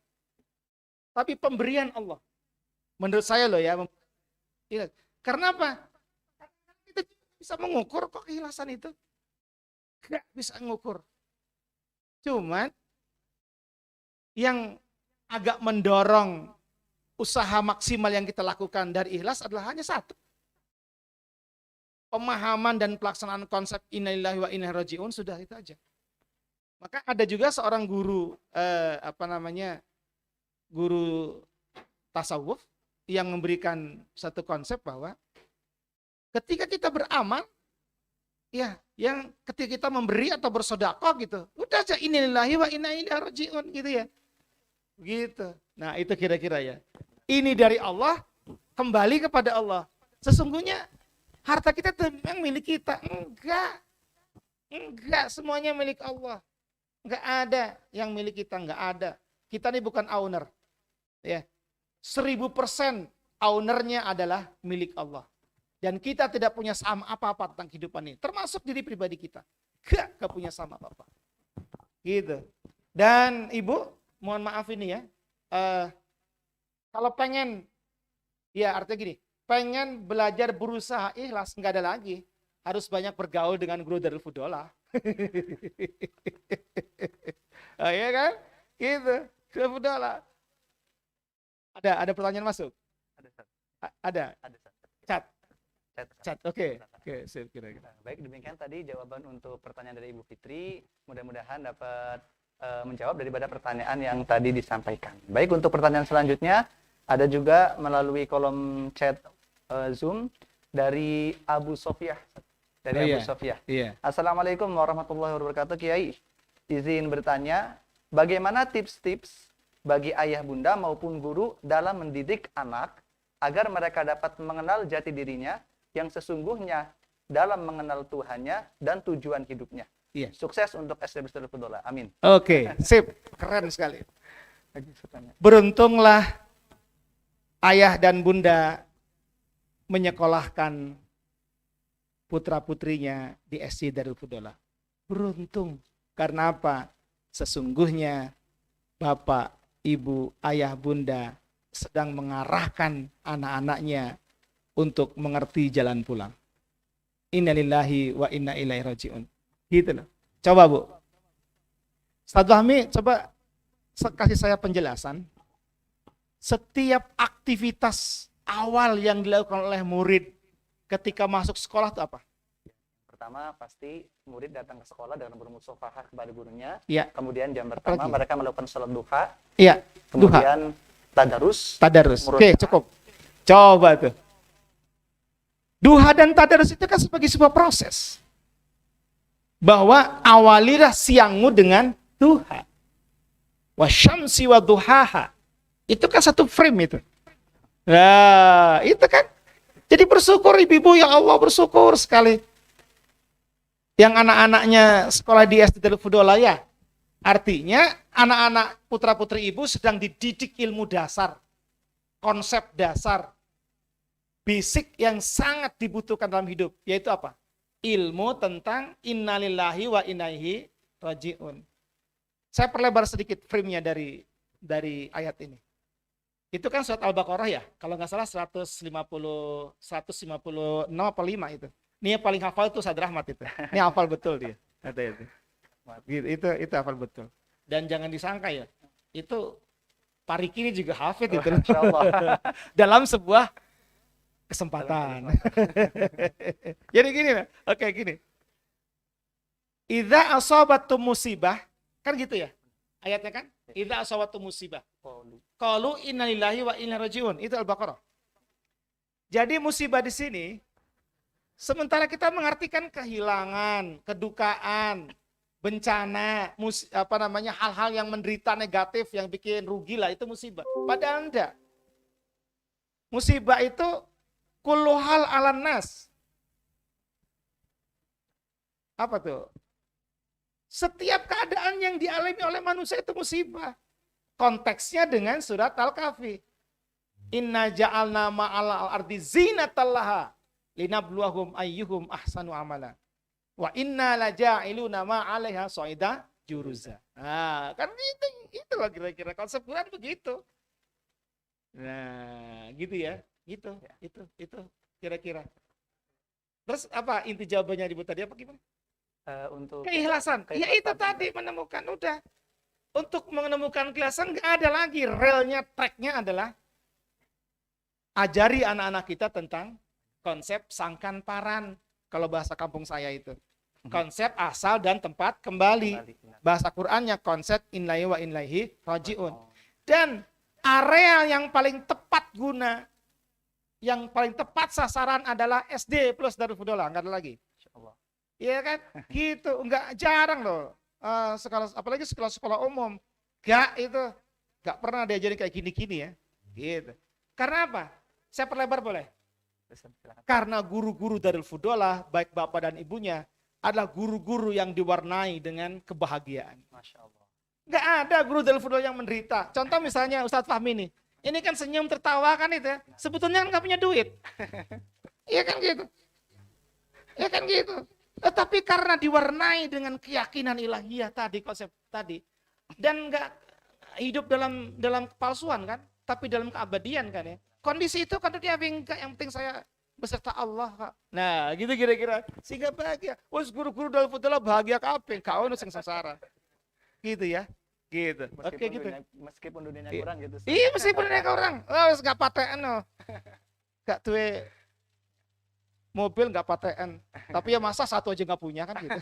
Tapi pemberian Allah. Menurut saya loh ya. Karena apa? bisa mengukur kok keikhlasan itu. Nggak bisa mengukur. Cuman yang agak mendorong usaha maksimal yang kita lakukan dari ikhlas adalah hanya satu. Pemahaman dan pelaksanaan konsep innalillahi wa inna ilaihi raji'un, sudah itu aja. Maka ada juga seorang guru guru tasawuf yang memberikan satu konsep bahwa ketika kita beramal, ya, yang ketika kita memberi atau bersedekah gitu, udah aja innalillahi wa inna ilaihi raji'un gitu ya. Gitu. Nah, itu kira-kira ya. Ini dari Allah, kembali kepada Allah. Sesungguhnya harta kita itu memang milik kita. Enggak, semuanya milik Allah. Enggak ada yang milik kita, enggak ada. Kita ini bukan owner. Ya. 1000% ownernya adalah milik Allah. Dan kita tidak punya saham apa-apa tentang kehidupan ini. Termasuk diri pribadi kita. Enggak punya saham apa-apa. Gitu. Dan Ibu, mohon maaf ini ya. Kalau pengen, ya artinya gini, pengen belajar berusaha ikhlas, enggak ada lagi. Harus banyak bergaul dengan guru Darul Fudola. Oh, iya kan? Gitu. Darul Fudola. Ada pertanyaan masuk? Ada. Chat. Oke, sip, kira-kira. Baik, demikian tadi jawaban untuk pertanyaan dari Ibu Fitri. Mudah-mudahan dapat menjawab daripada pertanyaan yang tadi disampaikan. Baik, untuk pertanyaan selanjutnya ada juga melalui kolom chat Zoom dari Abu Sofiyah. Abu Sofiyah. Iya. Assalamualaikum warahmatullahi wabarakatuh, Kiai. Izin bertanya, bagaimana tips-tips bagi ayah bunda maupun guru dalam mendidik anak agar mereka dapat mengenal jati dirinya yang sesungguhnya dalam mengenal Tuhannya dan tujuan hidupnya. Iya. Sukses untuk SD Darul Fudola. Amin. Oke, sip. Keren sekali. Beruntunglah ayah dan bunda menyekolahkan putra-putrinya di SD Darul Fudola. Beruntung. Karena apa? Sesungguhnya bapak, ibu, ayah, bunda sedang mengarahkan anak-anaknya untuk mengerti jalan pulang. Innalillahi wa inna ilaihi raji'un. Gitu loh. Coba Bu. Ustaz Fahmi, coba kasih saya penjelasan. Setiap aktivitas awal yang dilakukan oleh murid ketika masuk sekolah itu apa? Pertama, pasti murid datang ke sekolah dengan bermusafahah kepada gurunya. Iya. Kemudian jam pertama mereka melakukan sholat duha. Iya. Kemudian tadarus. Oke, cukup. Coba tuh. Duha dan tadarus itu kan sebagai sebuah proses. Bahwa awalilah siangmu dengan duha. Wasyamsi wa duhaha. Itu kan satu frame itu. Nah, itu kan. Jadi bersyukur ibu-ibu, ya Allah, bersyukur sekali. Yang anak-anaknya sekolah di SD Darul Fudola ya. Artinya anak-anak putra-putri ibu sedang dididik ilmu dasar. Konsep dasar. Basic yang sangat dibutuhkan dalam hidup. Yaitu apa? Ilmu tentang innalillahi wa inna ilaihi raji'un. Saya perlebar sedikit frame-nya dari ayat ini. Itu kan surat Al-Baqarah ya, kalau nggak salah 156 apa 5 itu. Ini yang paling hafal itu Ustaz Rahmat itu. Ini hafal betul dia. Itu hafal betul. Dan jangan disangka ya, itu Pariki ini juga hafid itu. Dalam sebuah kesempatan. Jadi gini, oke gini. Idza asabatum musibah, kan gitu ya. Ayatnya kan? Idza asabatum musibah. Qalu innalillahi wa inna rajiun. Itu Al-Baqarah. Jadi musibah di sini sementara kita mengartikan kehilangan, kedukaan, bencana, hal-hal yang menderita negatif yang bikin rugi lah itu musibah. Padahal enggak. Musibah itu kullu hal 'alan nas. Apa tuh? Setiap keadaan yang dialami oleh manusia itu musibah. Konteksnya dengan surat Al-Kahfi. Inna ja'alna ma'al ardi zinatan laha linabluwahum ayyuhum ahsanu amala. Wa inna laja'iluna ma'alaiha so'ida juruza. Nah, kan itu lah kira-kira konsep Quran begitu. Nah, gitu ya. Gitu, itu kira-kira. Terus apa inti jawabannya Ibu tadi apa gimana? Untuk Keikhlasan. Ya itu tadi menemukan udah. Untuk menemukan keikhlasan nggak ada lagi. Realnya, tracknya adalah ajari anak-anak kita tentang konsep sangkan paran. Kalau bahasa kampung saya itu. Konsep asal dan tempat kembali. Bahasa Qur'annya konsep inlaihi wa inlaihi raji'un. Dan area yang paling tepat guna, yang paling tepat sasaran adalah SD plus Darul Fudollah, nggak ada lagi. Iya kan? Gitu, nggak jarang loh. Sekolah, apalagi sekolah-sekolah umum, nggak pernah diajarin kayak gini-gini ya. Gitu. Karena apa? Saya perlebar boleh? Karena guru-guru Darul Fudollah, baik bapak dan ibunya, adalah guru-guru yang diwarnai dengan kebahagiaan. Masya Allah. Nggak ada guru Darul Fudollah yang menderita. Contoh misalnya Ustadz Fahmi nih. Ini kan senyum tertawa kan itu ya. Sebetulnya kan nggak punya duit. Iya kan gitu. Iya kan gitu. Tetapi karena diwarnai dengan keyakinan ilahiyah tadi, konsep tadi, dan nggak hidup dalam kepalsuan kan, tapi dalam keabadian kan ya. Kondisi itu kan dia yang penting saya beserta Allah Kak. Nah gitu kira-kira. Sehingga bahagia. Wes guru-guru Darul Fudollah bahagia kabeh, kau nu sing sengsara. Gitu ya. Gitu. Oke gitu. Meskipun dunianya kurang gitu. Iya meskipun dunianya kurang. Wes gak paten no. Gak tuwe mobil nggak paten, tapi ya masa satu aja nggak punya kan gitu.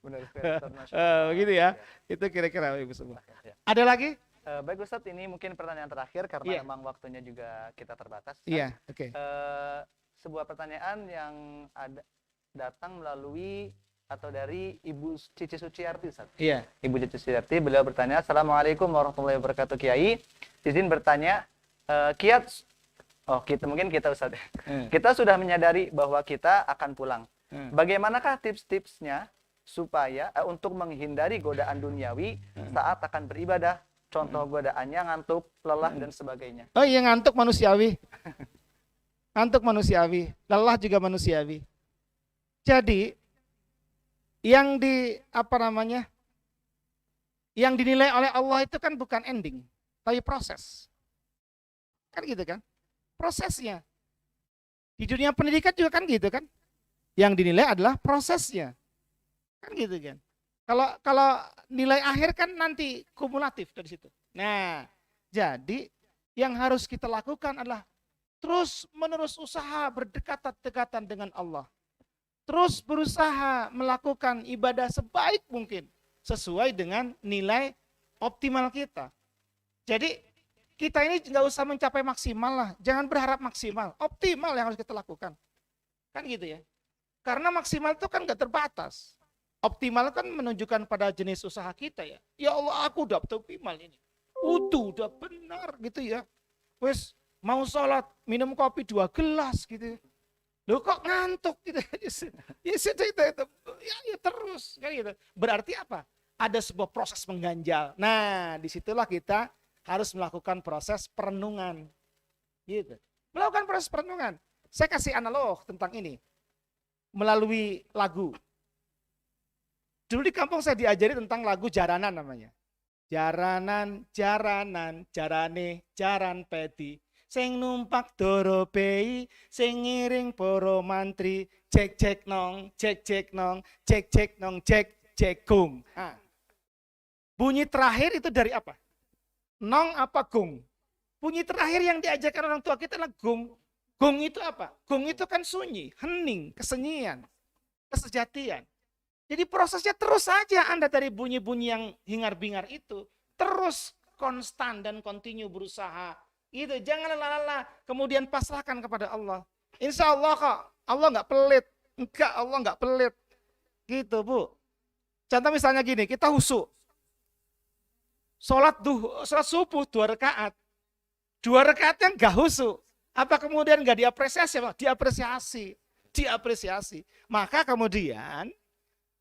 Benar sekali. Gitu ya. Itu kira-kira Ibu semua. Ada lagi? Baik Ustadz, ini mungkin pertanyaan terakhir karena Iya. memang waktunya juga kita terbatas. Iya, oke. Sebuah pertanyaan yang datang melalui atau dari Ibu Cici Suciarti, Ustadz. Iya. Ibu Cici Suciarti, beliau bertanya, Assalamualaikum warahmatullahi wabarakatuh Kiai. Izin bertanya, mungkin kita Ustadz. Kita sudah menyadari bahwa kita akan pulang. Bagaimanakah tips-tipsnya supaya untuk menghindari godaan duniawi saat akan beribadah? Contoh godaannya ngantuk, lelah dan sebagainya. Oh iya, ngantuk manusiawi. Ngantuk manusiawi, lelah juga manusiawi. Jadi yang yang dinilai oleh Allah itu kan bukan ending, tapi proses. Kan gitu kan? Prosesnya. Di dunia pendidikan juga kan gitu kan? Yang dinilai adalah prosesnya. Kan gitu kan? Kalau nilai akhir kan nanti kumulatif dari situ. Nah, jadi yang harus kita lakukan adalah terus menerus usaha berdekatan-dekatan dengan Allah. Terus berusaha melakukan ibadah sebaik mungkin sesuai dengan nilai optimal kita. Jadi kita ini nggak usah mencapai maksimal lah, jangan berharap maksimal, optimal yang harus kita lakukan. Kan gitu ya. Karena maksimal itu kan nggak terbatas. Optimal kan menunjukkan pada jenis usaha kita ya. Ya Allah, aku udah optimal ini. Udah benar gitu ya. Wes mau sholat, minum kopi 2 gelas gitu. Loh kok ngantuk gitu. Ya terus kan gitu. Berarti apa? Ada sebuah proses mengganjal. Nah, disitulah kita harus melakukan proses perenungan. Gitu. Melakukan proses perenungan. Saya kasih analog tentang ini. Melalui lagu. Dulu di kampung saya diajari tentang lagu jaranan namanya. Jaranan, jaranan, jarane, jaran pedi. Sing numpak doro bei, sing ngiring poro mantri. Cek cek nong, cek cek nong, cek cek nong, cek cek gong. Nah. Bunyi terakhir itu dari apa? Nong apa gong? Bunyi terakhir yang diajarkan orang tua kita adalah gong. Gong itu apa? Gong itu kan sunyi, hening, kesunyian, kesejatian. Jadi prosesnya terus saja Anda dari bunyi-bunyi yang hingar-bingar itu terus konstan dan kontinu berusaha. Gitu, jangan lelah-lelah kemudian pasrahkan kepada Allah. Insya Allah kok Allah nggak pelit. Enggak, Allah nggak pelit. Gitu Bu. Contoh misalnya gini, kita husu. Sholat subuh 2 rakaat. 2 rakaatnya nggak husu. Apa kemudian nggak diapresiasi? Diapresiasi. Diapresiasi. Maka kemudian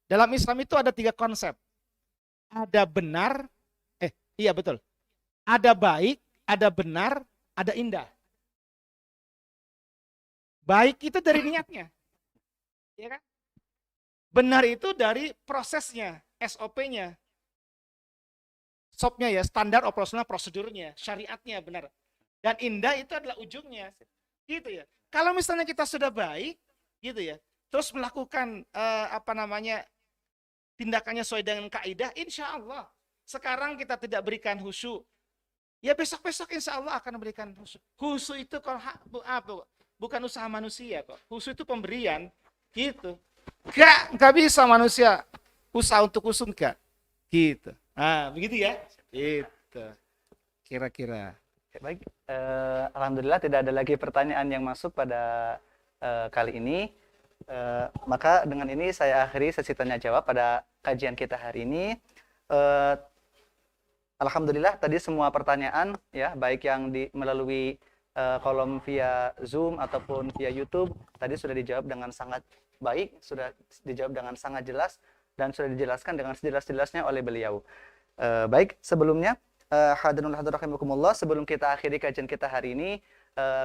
dalam Islam itu ada 3 konsep. Ada benar, iya betul. Ada baik, ada benar, ada indah. Baik itu dari niatnya. Ya kan? Benar itu dari prosesnya, SOP-nya. SOP-nya ya, standar operasional prosedurnya, syariatnya benar. Dan indah itu adalah ujungnya. Gitu ya. Kalau misalnya kita sudah baik, gitu ya. Terus melakukan tindakannya sesuai dengan kaidah, insya Allah. Sekarang kita tidak berikan khusyuk, ya besok-besok insya Allah akan berikan khusyuk. Khusyuk itu kalau bukan usaha manusia kok. Khusyuk itu pemberian, gitu. Gak bisa manusia usaha untuk khusyuk enggak, gitu. Nah, begitu ya, gitu. Kira-kira. Baik, alhamdulillah tidak ada lagi pertanyaan yang masuk pada kali ini. Maka dengan ini saya akhiri sesi tanya jawab pada kajian kita hari ini. Alhamdulillah tadi semua pertanyaan ya, baik yang melalui kolom via Zoom ataupun via YouTube tadi sudah dijawab dengan sangat baik, sudah dijawab dengan sangat jelas dan sudah dijelaskan dengan sejelas-jelasnya oleh beliau. Baik, sebelumnya hadirin rahimakumullah, sebelum kita akhiri kajian kita hari ini,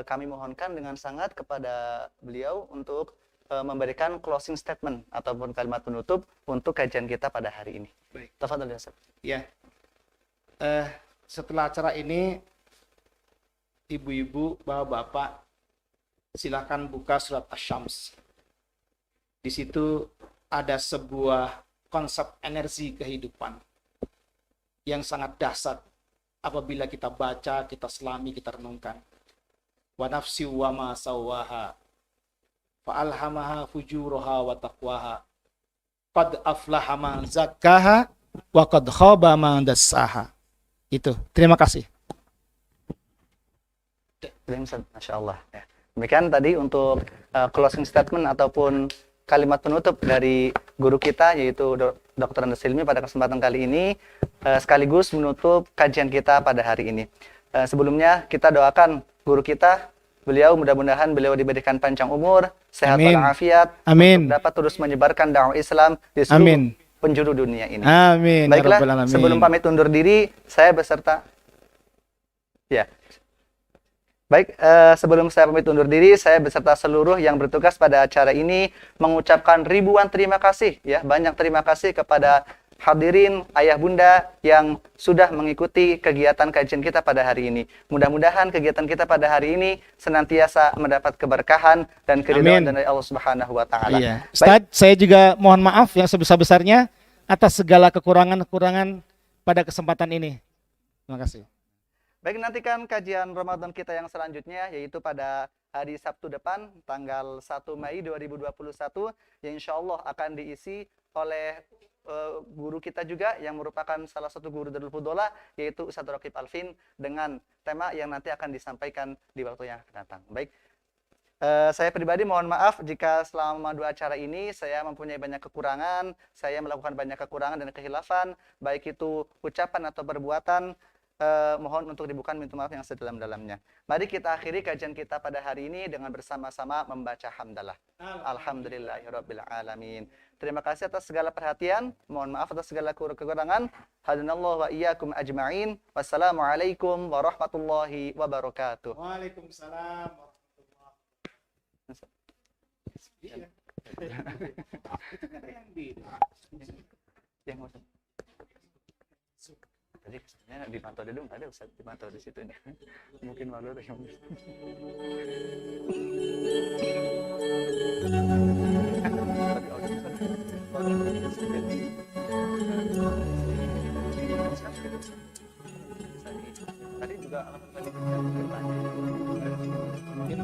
kami mohonkan dengan sangat kepada beliau untuk memberikan closing statement ataupun kalimat penutup untuk kajian kita pada hari ini. Baik. Tafadhol ya Ustaz. Ya. Setelah acara ini, ibu-ibu, bapak-bapak, silakan buka surat Asy-Syams. Di situ ada sebuah konsep energi kehidupan yang sangat dahsyat apabila kita baca, kita selami, kita renungkan. Wa nafsi wa ma sawwaha fa alhamaha fujuraha wa taqwaha qad aflaha man zakkaha wa qad khaba man dassaha. Itu. Terima kasih. Masya Allah. Ya. Demikian tadi untuk closing statement ataupun kalimat penutup dari guru kita yaitu Dr. Andes Hilmi pada kesempatan kali ini sekaligus menutup kajian kita pada hari ini. Sebelumnya kita doakan guru kita, beliau mudah-mudahan beliau diberikan panjang umur, sehat walafiat, Amin. untuk dapat terus menyebarkan dakwah Islam di seluruh penjuru dunia ini. Amin. Baiklah, sebelum pamit undur diri, saya beserta Baik, sebelum saya pamit undur diri, saya beserta seluruh yang bertugas pada acara ini mengucapkan ribuan terima kasih, ya, banyak terima kasih kepada hadirin, ayah bunda yang sudah mengikuti kegiatan kajian kita pada hari ini. Mudah-mudahan kegiatan kita pada hari ini senantiasa mendapat keberkahan dan keridhaan dari Allah Subhanahu wa taala. Iya. Ustaz, saya juga mohon maaf yang sebesar-besarnya atas segala kekurangan-kekurangan pada kesempatan ini. Terima kasih. Baik, nantikan kajian Ramadan kita yang selanjutnya yaitu pada hari Sabtu depan tanggal 1 Mei 2021 yang insya Allah akan diisi oleh guru kita juga yang merupakan salah satu guru Darul Fudola yaitu Ustadz Raqib Alvin dengan tema yang nanti akan disampaikan di waktu yang akan datang. Baik, saya pribadi mohon maaf jika selama 2 acara ini saya mempunyai banyak kekurangan, saya melakukan banyak kekurangan dan kehilafan, baik itu ucapan atau perbuatan. Mohon untuk dibuka, minta maaf yang sedalam-dalamnya. Mari kita akhiri kajian kita pada hari ini dengan bersama-sama membaca hamdalah. Alhamdulillahirabbil alamin. Terima kasih atas segala perhatian, mohon maaf atas segala kekurangan. Hadanallahu wa iyyakum ajma'in. Wassalamualaikum warahmatullahi wabarakatuh. Waalaikumsalam warahmatullahi wabarakatuh. Iya. Itu kan yang beda. Yang tadi kesannya dipantau dulu, nggak ada Ustaz dipantau di situ nih. Mungkin malu ada yang tadi juga mungkin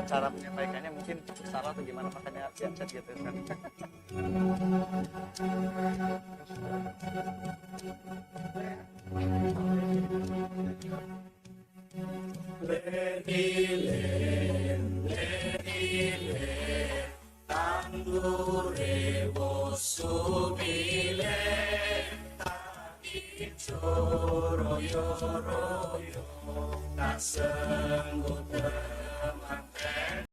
cara menyampaikannya mungkin salah atau gimana, makanya chat gitu kan. Tak sanggup